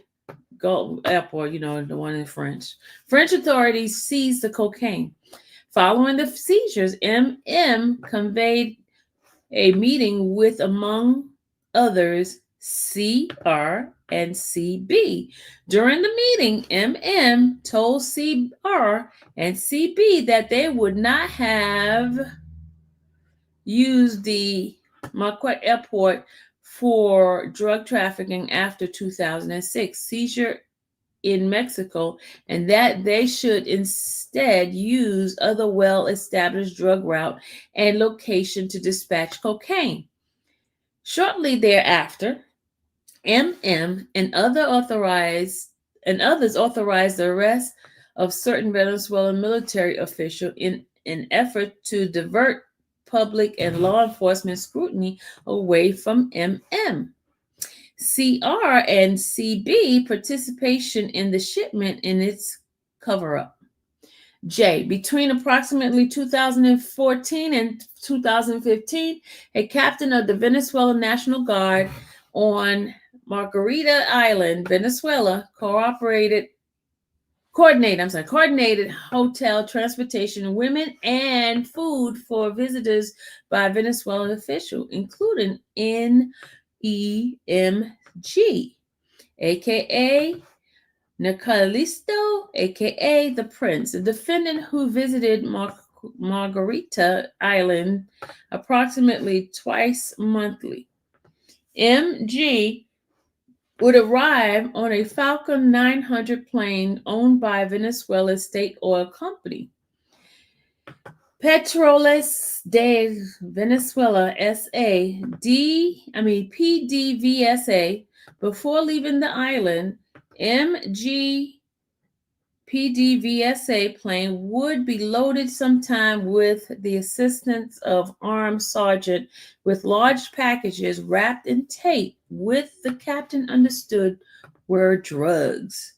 [SPEAKER 3] Gaulle airport, the one in French. French authorities seized the cocaine. Following the seizures, MM conveyed a meeting with, among others, CR and CB. During the meeting, MM told CR and CB that they would not have used the Marquette Airport for drug trafficking after 2006. Seizure in Mexico, and that they should instead use other well-established drug route and location to dispatch cocaine. Shortly thereafter, MM and others authorized the arrest of certain Venezuelan military officials in an effort to divert public and law enforcement scrutiny away from MM. CR and CB participation in the shipment in its cover-up. J. Between approximately 2014 and 2015, a captain of the Venezuelan National Guard on Margarita Island, Venezuela, coordinated hotel transportation, women, and food for visitors by Venezuelan officials, including NEMG, aka Nicolisto, aka the Prince, a defendant who visited Margarita Island approximately twice monthly. MG would arrive on a Falcon 900 plane owned by Venezuela's state oil company. Petroles de Venezuela S.A., PDVSA, before leaving the island, MG PDVSA plane would be loaded sometime with the assistance of armed sergeant with large packages wrapped in tape with the captain understood were drugs.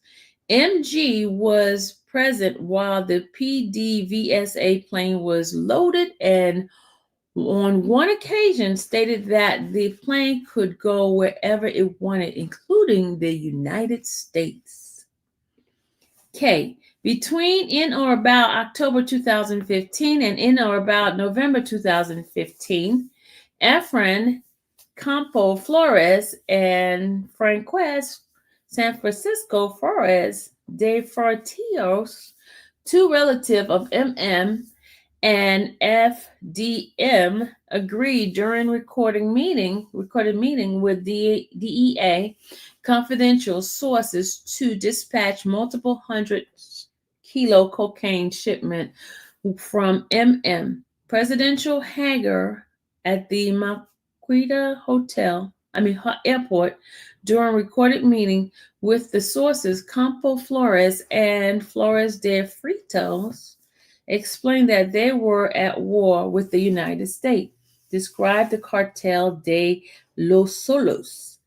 [SPEAKER 3] MG was present while the PDVSA plane was loaded and on one occasion stated that the plane could go wherever it wanted, including the United States. K. Between in or about October 2015 and in or about November 2015, Efren Campo Flores and Franquez San Francisco Flores de Fortios, two relatives of MM and FDM, agreed during recorded meeting with the DEA confidential sources to dispatch multiple 100-kilo cocaine shipment from MM presidential hangar at the Marquita airport. During recorded meeting with the sources, Campo Flores and Flores de Fritos explained that they were at war with the United States, described the Cartel de los Solos,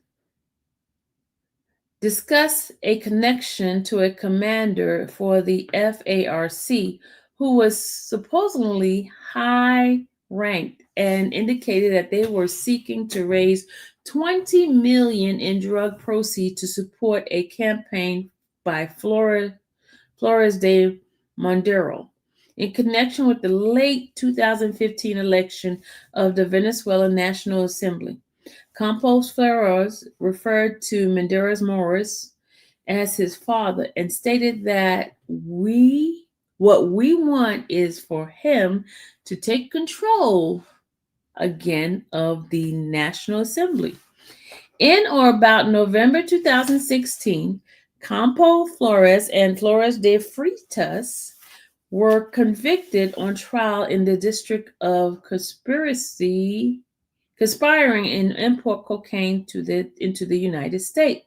[SPEAKER 3] discussed a connection to a commander for the FARC who was supposedly high-ranked and indicated that they were seeking to raise $20 million in drug proceeds to support a campaign by Flores de Maduro in connection with the late 2015 election of the Venezuelan National Assembly. Campos Flores referred to Menendez Morris as his father and stated that what we want is for him to take control again of the National Assembly. In or about November 2016, Campo Flores and Flores de Fritas were convicted on trial in the District of conspiring and import cocaine into the United States.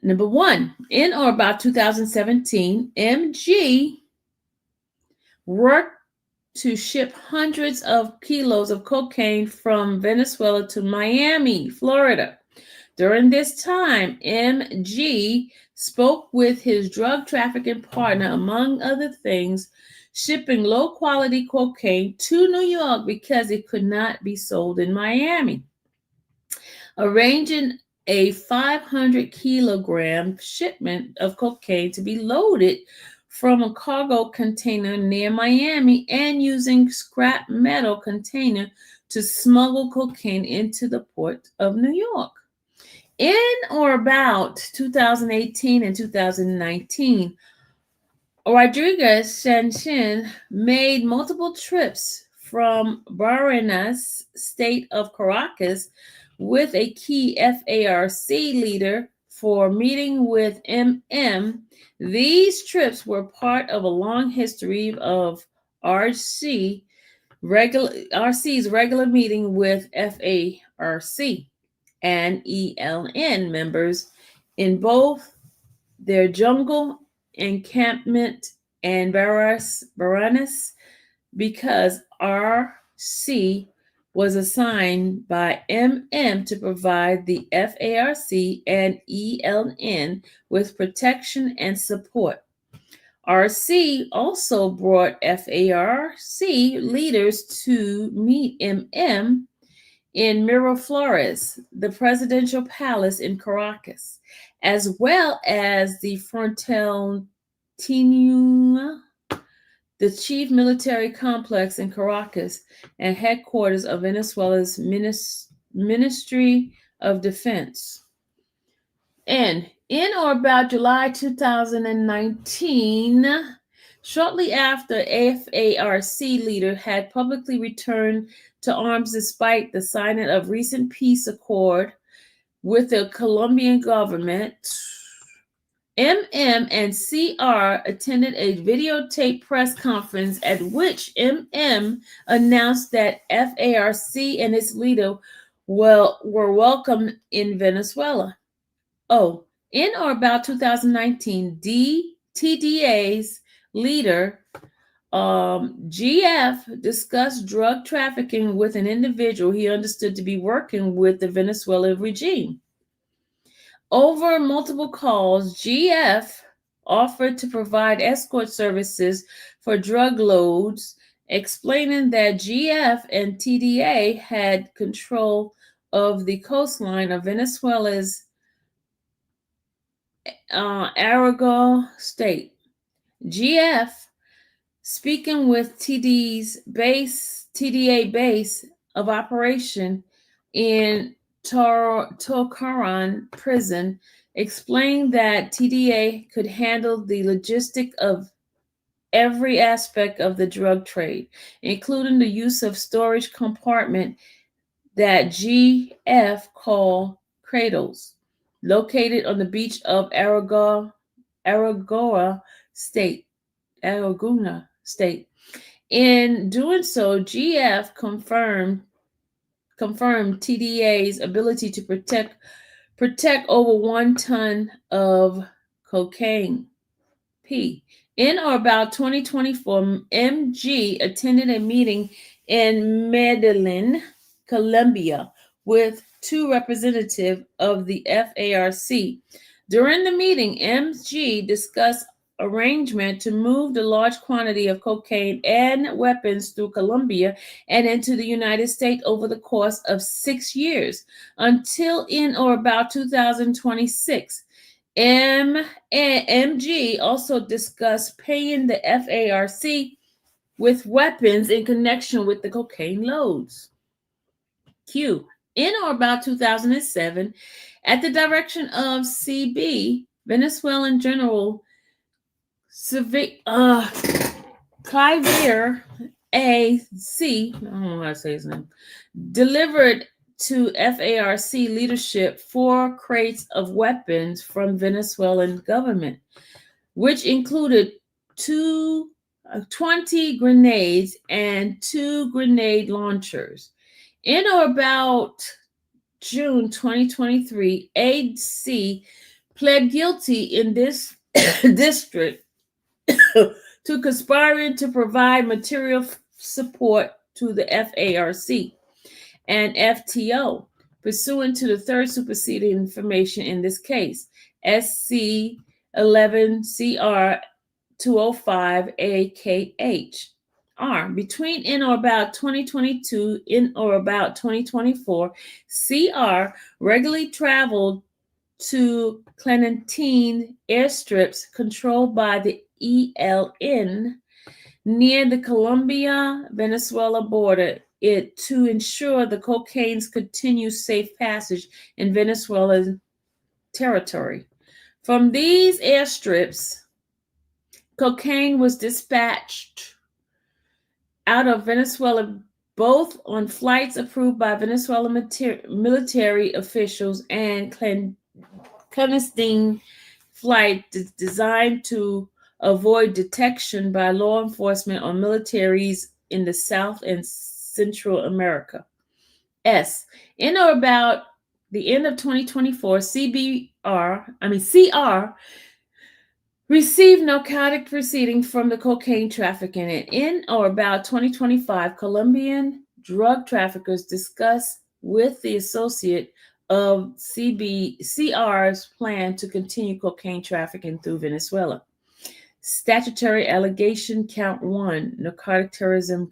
[SPEAKER 3] Number one, in or about 2017, MG worked to ship hundreds of kilos of cocaine from Venezuela to Miami, Florida. During this time, MG spoke with his drug trafficking partner, among other things, shipping low-quality cocaine to New York because it could not be sold in Miami, arranging a 500-kilogram shipment of cocaine to be loaded from a cargo container near Miami and using scrap metal container to smuggle cocaine into the port of New York. In or about 2018 and 2019, Rodriguez Sanchin made multiple trips from Barinas, state of Caracas, with a key FARC leader for meeting with MM. These trips were part of a long history of RC's regular meeting with FARC and ELN members in both their jungle encampment and Varanus, because RC was assigned by MM to provide the FARC and ELN with protection and support. RC also brought FARC leaders to meet MM in Miraflores, the presidential palace in Caracas, as well as the Frontal Tinuna, the chief military complex in Caracas and headquarters of Venezuela's Ministry of Defense. And in or about July 2019, shortly after FARC leader had publicly returned to arms despite the signing of recent peace accord with the Colombian government, MM and CR attended a videotape press conference at which MM announced that FARC and its leader were welcome in Venezuela. Oh, in or about 2019, TDA's leader, GF, discussed drug trafficking with an individual he understood to be working with the Venezuelan regime. Over multiple calls, GF offered to provide escort services for drug loads, explaining that GF and TDA had control of the coastline of Venezuela's Aragua state. GF, speaking with TDA base of operation in Tocaran prison, explained that TDA could handle the logistic of every aspect of the drug trade, including the use of storage compartment that GF called cradles, located on the beach of Aragua State. In doing so, GF confirmed TDA's ability to protect over 1 ton of cocaine. In or about 2024, MG attended a meeting in Medellin, Colombia, with 2 representatives of the FARC. During the meeting, MG discussed arrangement to move the large quantity of cocaine and weapons through Colombia and into the United States over the course of 6 years until in or about 2026. MG also discussed paying the FARC with weapons in connection with the cocaine loads. In or about 2007, at the direction of CB, Venezuelan General Cliver AC, I don't know how to say his name, delivered to FARC leadership 4 crates of weapons from Venezuelan government, which included 20 grenades and 2 grenade launchers. In or about June 2023, AC pled guilty in this district to conspiring to provide material support to the FARC and FTO, pursuant to the 3rd superseding information in this case, SC 11CR 205 AKH. Between in or about 2022 in or about 2024, CR regularly traveled to clandestine airstrips controlled by the ELN near the Colombia-Venezuela border to ensure the cocaine's continued safe passage in Venezuelan territory. From these airstrips, cocaine was dispatched out of Venezuela both on flights approved by Venezuelan military officials and clandestine flight designed to avoid detection by law enforcement or militaries in the South and Central America. In or about the end of 2024, CR received narcotic proceedings from the cocaine trafficking. And in or about 2025, Colombian drug traffickers discussed with the associate of CR's plan to continue cocaine trafficking through Venezuela. Statutory allegation count 1, narcotic terrorism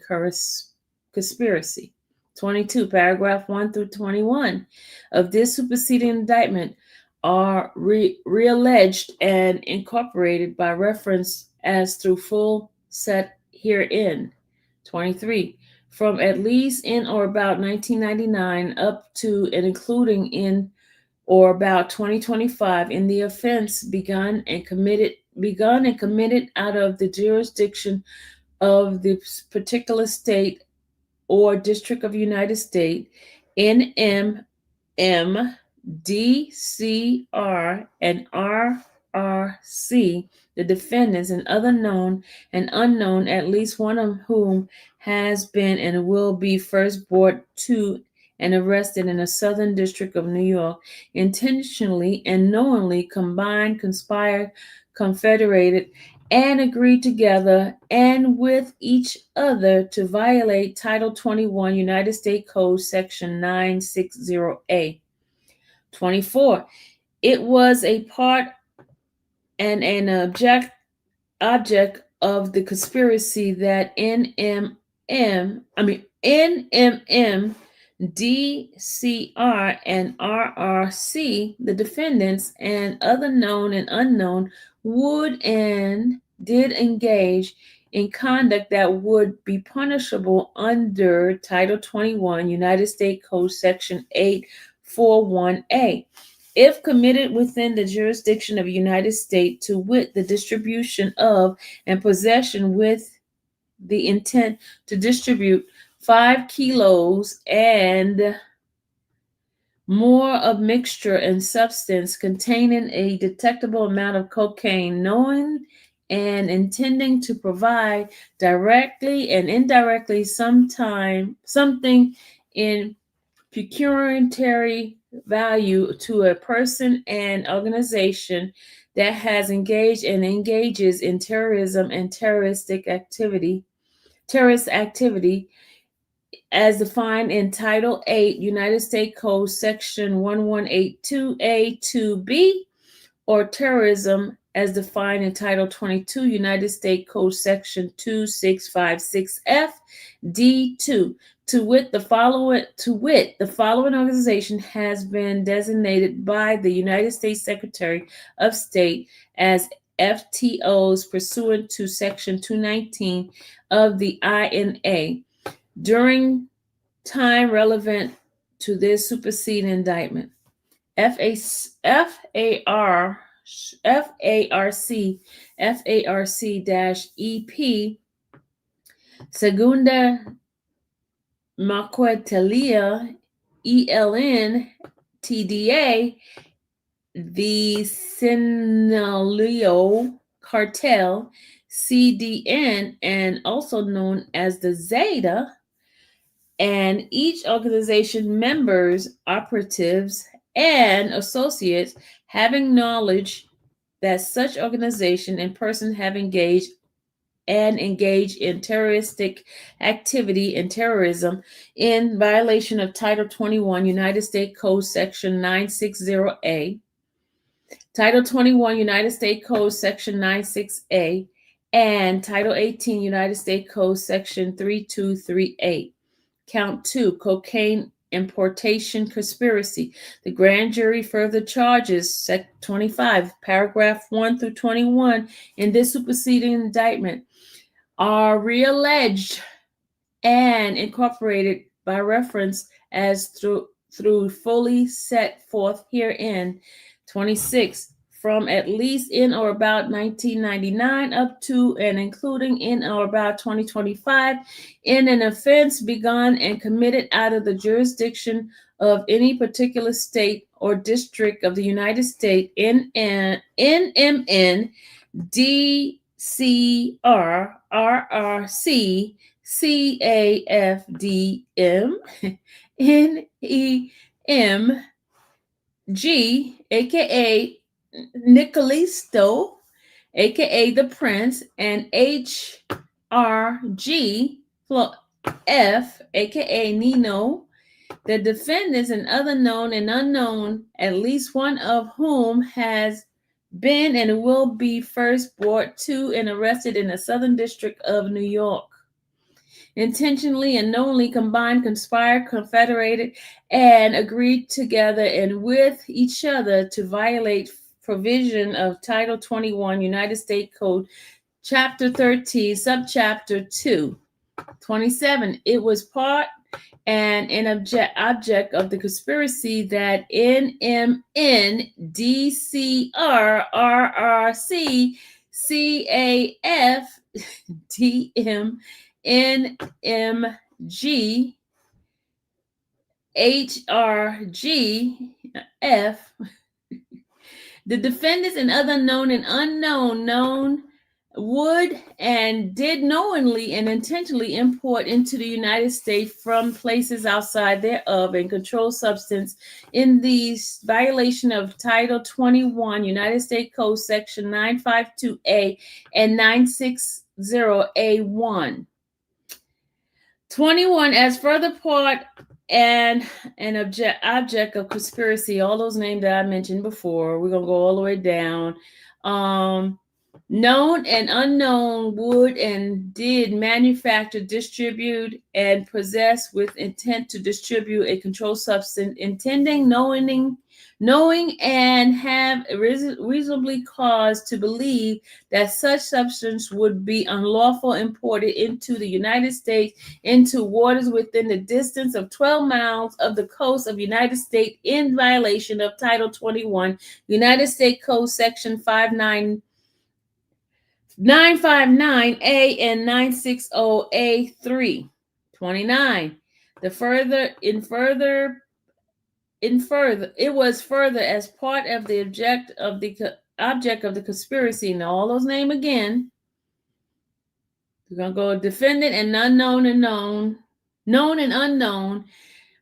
[SPEAKER 3] conspiracy. 22, paragraph 1 through 21 of this superseding indictment are realleged and incorporated by reference as through full set herein. 23, from at least in or about 1999 up to and including in or about 2025 in the offense begun and committed out of the jurisdiction of the particular state or district of United States, NMM, DCR, and RRC, the defendants and other known and unknown, at least one of whom has been and will be first brought to and arrested in the Southern District of New York, intentionally and knowingly combined, conspired, confederated, and agreed together and with each other to violate Title 21 United States Code Section 960A. 24. It was a part and an object of the conspiracy that NMM, DCR, and RRC, the defendants, and other known and unknown, would and did engage in conduct that would be punishable under Title 21 United States Code Section 841A if committed within the jurisdiction of the United States, to wit, the distribution of and possession with the intent to distribute 5 kilos and more of mixture and substance containing a detectable amount of cocaine, knowing and intending to provide directly and indirectly something in pecuniary value to a person and organization that has engaged and engages in terrorism and terrorist activity as defined in Title 8 United States Code Section 1182A-2B, or terrorism as defined in Title 22 United States Code Section 2656F-D2. To wit, the following organization has been designated by the United States Secretary of State as FTOs pursuant to Section 219 of the INA during time relevant to this superseding indictment. FARC-EP Segunda Maquetelia ELN TDA, the Sinaloa Cartel CDN, and also known as the Zeta, and each organization members, operatives, and associates having knowledge that such organization and person have engaged in terroristic activity and terrorism in violation of Title 21 United States Code Section 960A, Title 21 United States Code Section 96A, and Title 18 United States Code Section 3238. Count 2, cocaine importation conspiracy. The grand jury further charges, Sec 25, paragraph 1 through 21 in this superseding indictment are realleged and incorporated by reference as through fully set forth herein. 26, from at least in or about 1999 up to and including in or about 2025 in an offense begun and committed out of the jurisdiction of any particular state or district of the United States, NMN, DCR, RRC, CAFDM, NEMG, aka Nicolisto, aka the Prince, and HRG F, aka Nino, the defendants and other known and unknown, at least one of whom has been and will be first brought to and arrested in the Southern District of New York. Intentionally and knowingly combined, conspired, confederated, and agreed together and with each other to violate provision of Title 21 United States Code, Chapter 13, Subchapter 2. 27. It was part and an object of the conspiracy that NMN, DCR, RRC, CAF, DM, NMG, HRG, F, the defendants and other known and unknown would and did knowingly and intentionally import into the United States from places outside thereof and controlled substance in the violation of Title 21 United States Code Section 952A and 960A1. 21 as further part and an object of conspiracy, all those names that I mentioned before. We're gonna go all the way down. Known and unknown would and did manufacture, distribute, and possess with intent to distribute a controlled substance, intending, knowing, and have reasonably cause to believe that such substance would be unlawful imported into the United States into waters within the distance of 12 miles of the coast of the United States in violation of Title 21 United States Code Section 959A and 960A3. 29. It was further as part of the object of the conspiracy. Now all those names again. We're gonna go defendant and unknown and known and unknown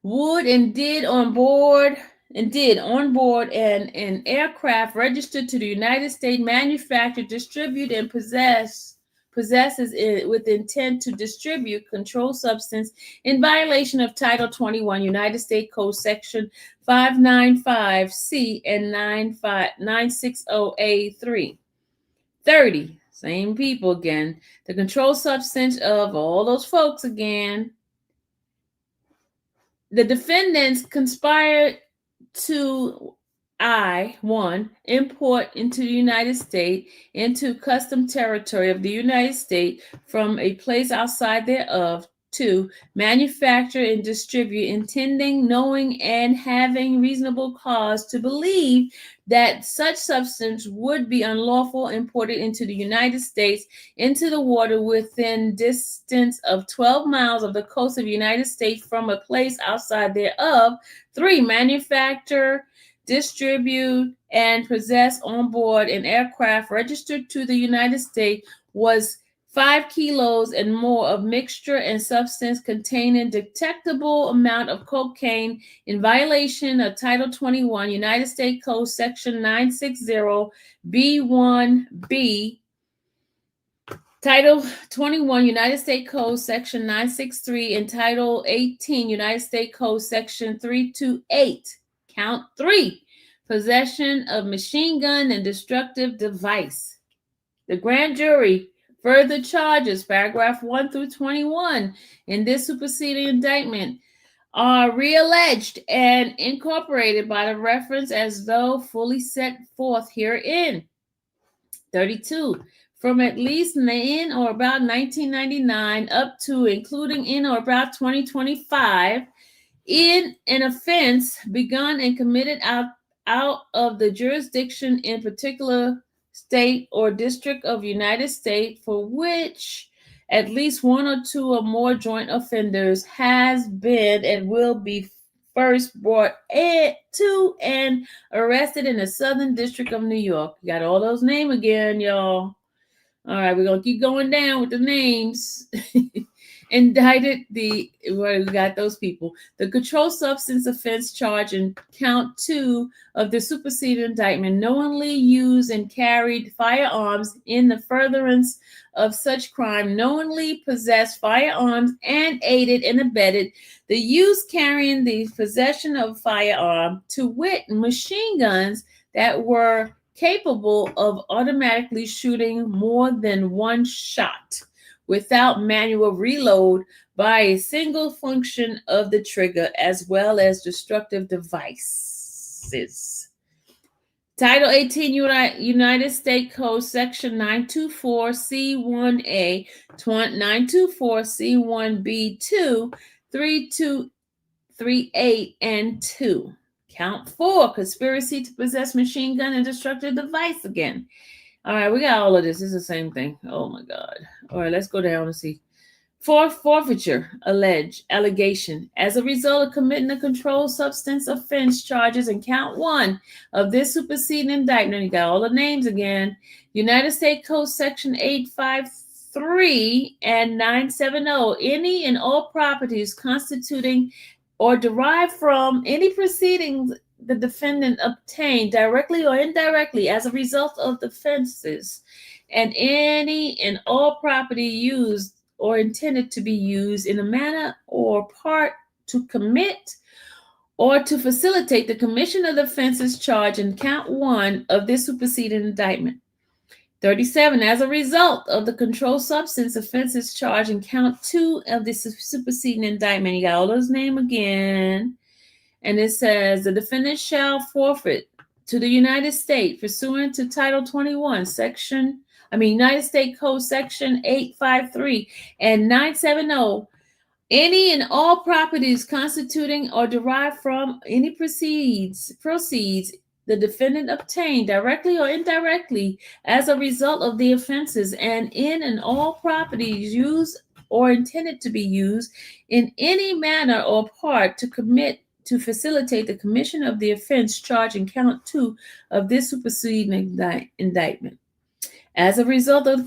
[SPEAKER 3] would and did on board an aircraft registered to the United States, manufacture, distribute, and possesses it with intent to distribute controlled substance in violation of Title 21 United States Code Section 595C and 960A3. 30. Same people again. The controlled substance of all those folks again. The defendants conspired to one, import into the United States, into custom territory of the United States from a place outside thereof. 2, manufacture and distribute, intending, knowing, and having reasonable cause to believe that such substance would be unlawful imported into the United States into the water within distance of 12 miles of the coast of the United States from a place outside thereof. 3, manufacture, distribute, and possess on board an aircraft registered to the United States was 5 kilos and more of mixture and substance containing detectable amount of cocaine in violation of Title 21 United States Code Section 960B1B, Title 21 United States Code Section 963, and Title 18 United States Code Section 328. Count 3, possession of machine gun and destructive device. The grand jury further charges, paragraph 1 through 21, in this superseding indictment are realleged and incorporated by the reference as though fully set forth herein. 32. From at least in or about 1999 up to including in or about 2025, in an offense begun and committed out of the jurisdiction in particular state or district of United States for which at least one or two or more joint offenders has been and will be first brought to and arrested in the Southern District of New York. You got all those names again, y'all. All right, we're gonna keep going down with the names. Indicted we got those people. The controlled substance offense charge in count 2 of the superseded indictment knowingly used and carried firearms in the furtherance of such crime, knowingly possessed firearms and aided and abetted the use, carrying, the possession of firearm, to wit, machine guns that were capable of automatically shooting more than one shot without manual reload by a single function of the trigger, as well as destructive devices. Title 18 United States Code Section 924C1A, 924C1B2, 3238, and 2. Count 4, conspiracy to possess machine gun and destructive device again. All right, we got all of this. It's the same thing. Oh my God. All right, let's go down and see. Forfeiture, allegation. As a result of committing a controlled substance offense charges in count 1 of this superseding indictment, you got all the names again. United States Code Section 853 and 970, any and all properties constituting or derived from any proceedings the defendant obtained directly or indirectly as a result of the offenses, and any and all property used or intended to be used in a manner or part to commit or to facilitate the commission of the offenses charged in count 1 of this superseding indictment. 37, as a result of the controlled substance offenses charged in count 2 of this superseding indictment, you got all those names again. And it says the defendant shall forfeit to the United States pursuant to Title 21, United States Code Section 853 and 970, any and all properties constituting or derived from any proceeds the defendant obtained directly or indirectly as a result of the offenses, and in and all properties used or intended to be used in any manner or part to facilitate the commission of the offense charged in count 2 of this superseding indictment. As a result of the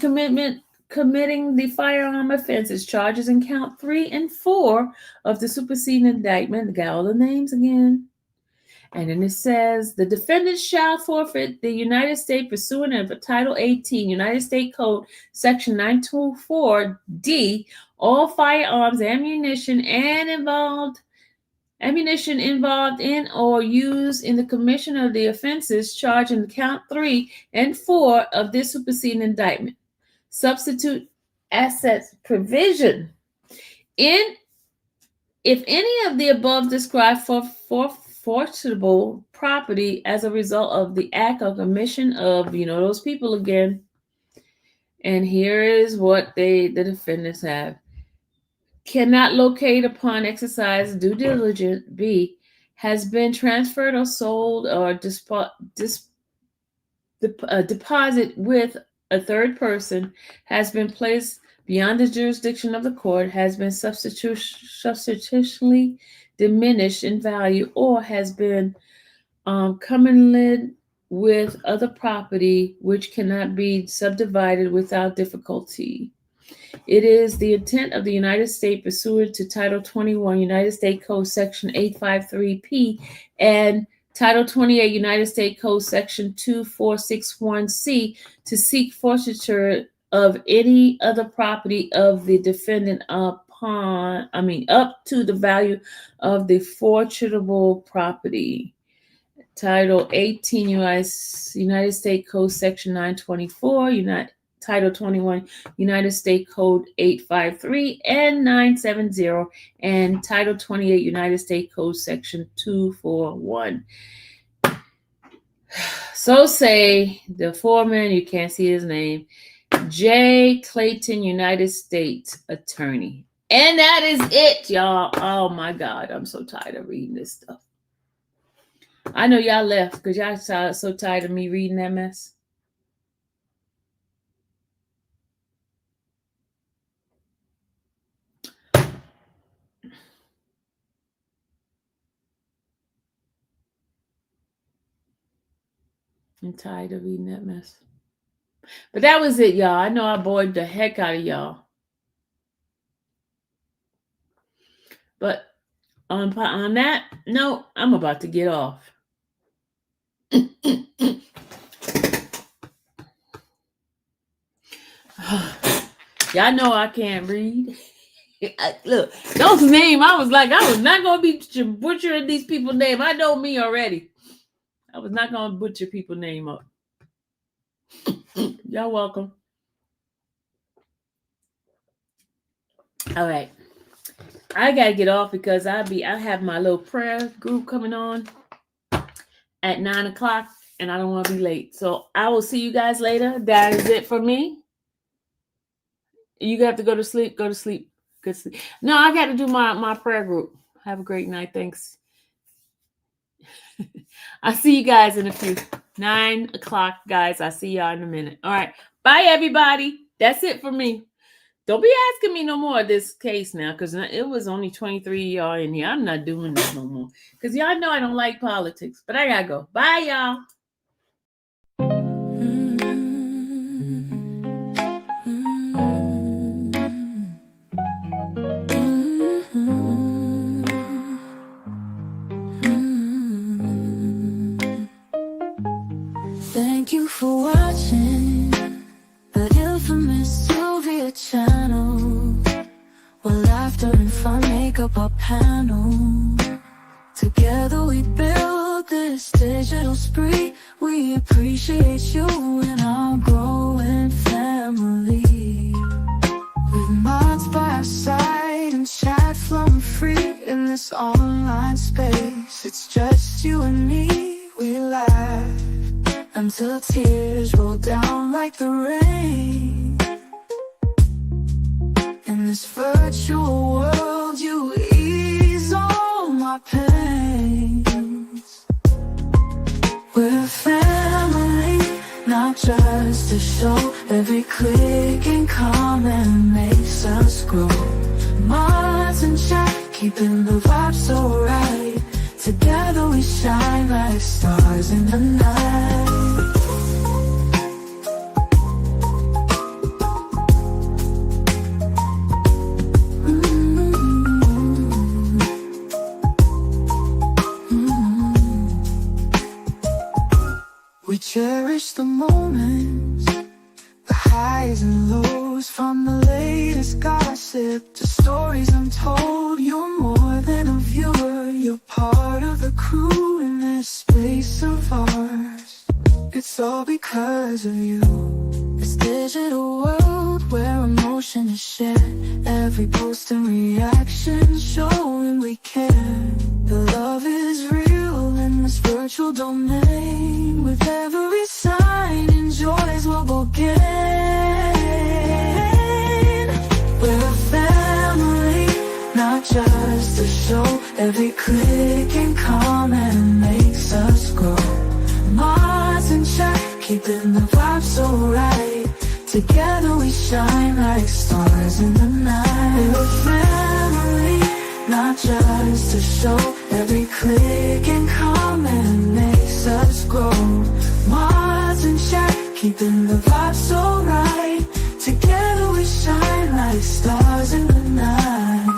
[SPEAKER 3] committing the firearm offenses charges in count 3 and 4 of the superseding indictment, got all the names again. And then it says the defendant shall forfeit the United States pursuant of Title 18 United States Code Section 924D all firearms, ammunition involved in or used in the commission of the offenses charged in count 3 and 4 of this superseding indictment. Substitute assets provision. If any of the above described forfeitable property as a result of the act or commission of, those people again. And here is what the defendants have. Cannot locate upon exercise due diligence. B, has been transferred or sold or deposit with a third person, has been placed beyond the jurisdiction of the court, has been substantially diminished in value, or has been commingled with other property which cannot be subdivided without difficulty. It is the intent of the United States pursuant to Title 21 United States Code Section 853P and Title 28 United States Code Section 2461C to seek forfeiture of any other property of the defendant up to the value of the forfeitable property. Title 18 United States Code Section 924 Title 21 United States Code 853 and 970, and Title 28 United States Code Section 241. So say the foreman, you can't see his name, J. Clayton, United States Attorney. And that is it, y'all. Oh my God, I'm so tired of reading this stuff. I know y'all left because y'all so tired of me reading that mess. I'm tired of eating that mess. But that was it, y'all. I know I bored the heck out of y'all. But on that note, I'm about to get off. Y'all know I can't read. Look, those names, I was like, I was not going to be butchering these people's name. I know me already. I was not going to butcher people's name up. Y'all welcome. All right. I got to get off because I have my little prayer group coming on at 9 o'clock and I don't want to be late. So I will see you guys later. That is it for me. You have to go to sleep. Go to sleep. Good sleep. No, I got to do my prayer group. Have a great night. Thanks. I'll see you guys in a few. 9 o'clock, guys. I'll see y'all in a minute. All right. Bye, everybody. That's it for me. Don't be asking me no more of this case now, because it was only 23 y'all in here. I'm not doing this no more. Because y'all know I don't like politics. But I got to go. Bye, y'all.
[SPEAKER 1] Thank you for watching the infamous Sylvia channel, where laughter and fun make up our panel. Together we build this digital spree. We appreciate you and our growing family. With mods by our side and chat flowing free in this online space. It's just you and me. We laugh until tears roll down like the rain. In this virtual world, you ease all my pains. We're a family, not just a show. Every click and comment makes us grow. Mods and chat, keeping the vibe so right. Together we shine like stars in the night. We cherish the moments, the highs and lows, from the latest gossip to stories untold. You're more than a viewer, you're part of the crew in this space of ours. It's all because of you. This digital world where emotion is shared, every post and reaction showing we care. The love is real in this virtual domain. With every sign, enjoys what we'll gain. We're a family, not just a show. Every click and comment makes us grow. Mods and chat, keeping the vibe so right. Together we shine like stars in the night. We're a family, not just a show. Every click and comment makes us grow. Mods and chat, keeping the vibe so right. Together we shine like stars in the night.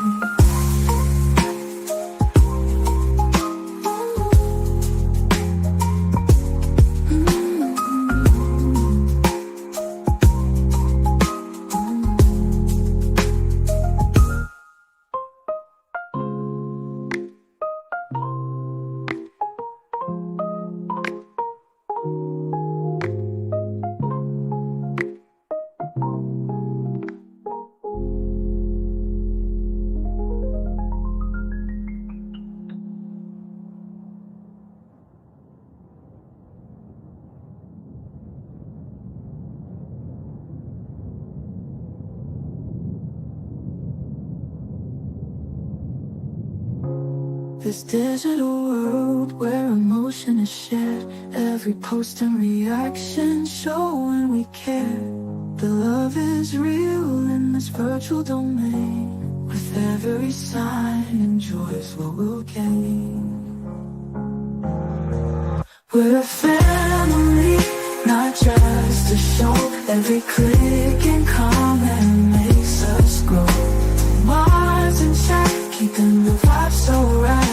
[SPEAKER 1] This digital world where emotion is shared, every post and reaction showing we care. The love is real in this virtual domain. With every sign, enjoys what we'll gain. We're a family, not just a show. Every click and comment makes us grow. Mars in check, keeping the vibe so right.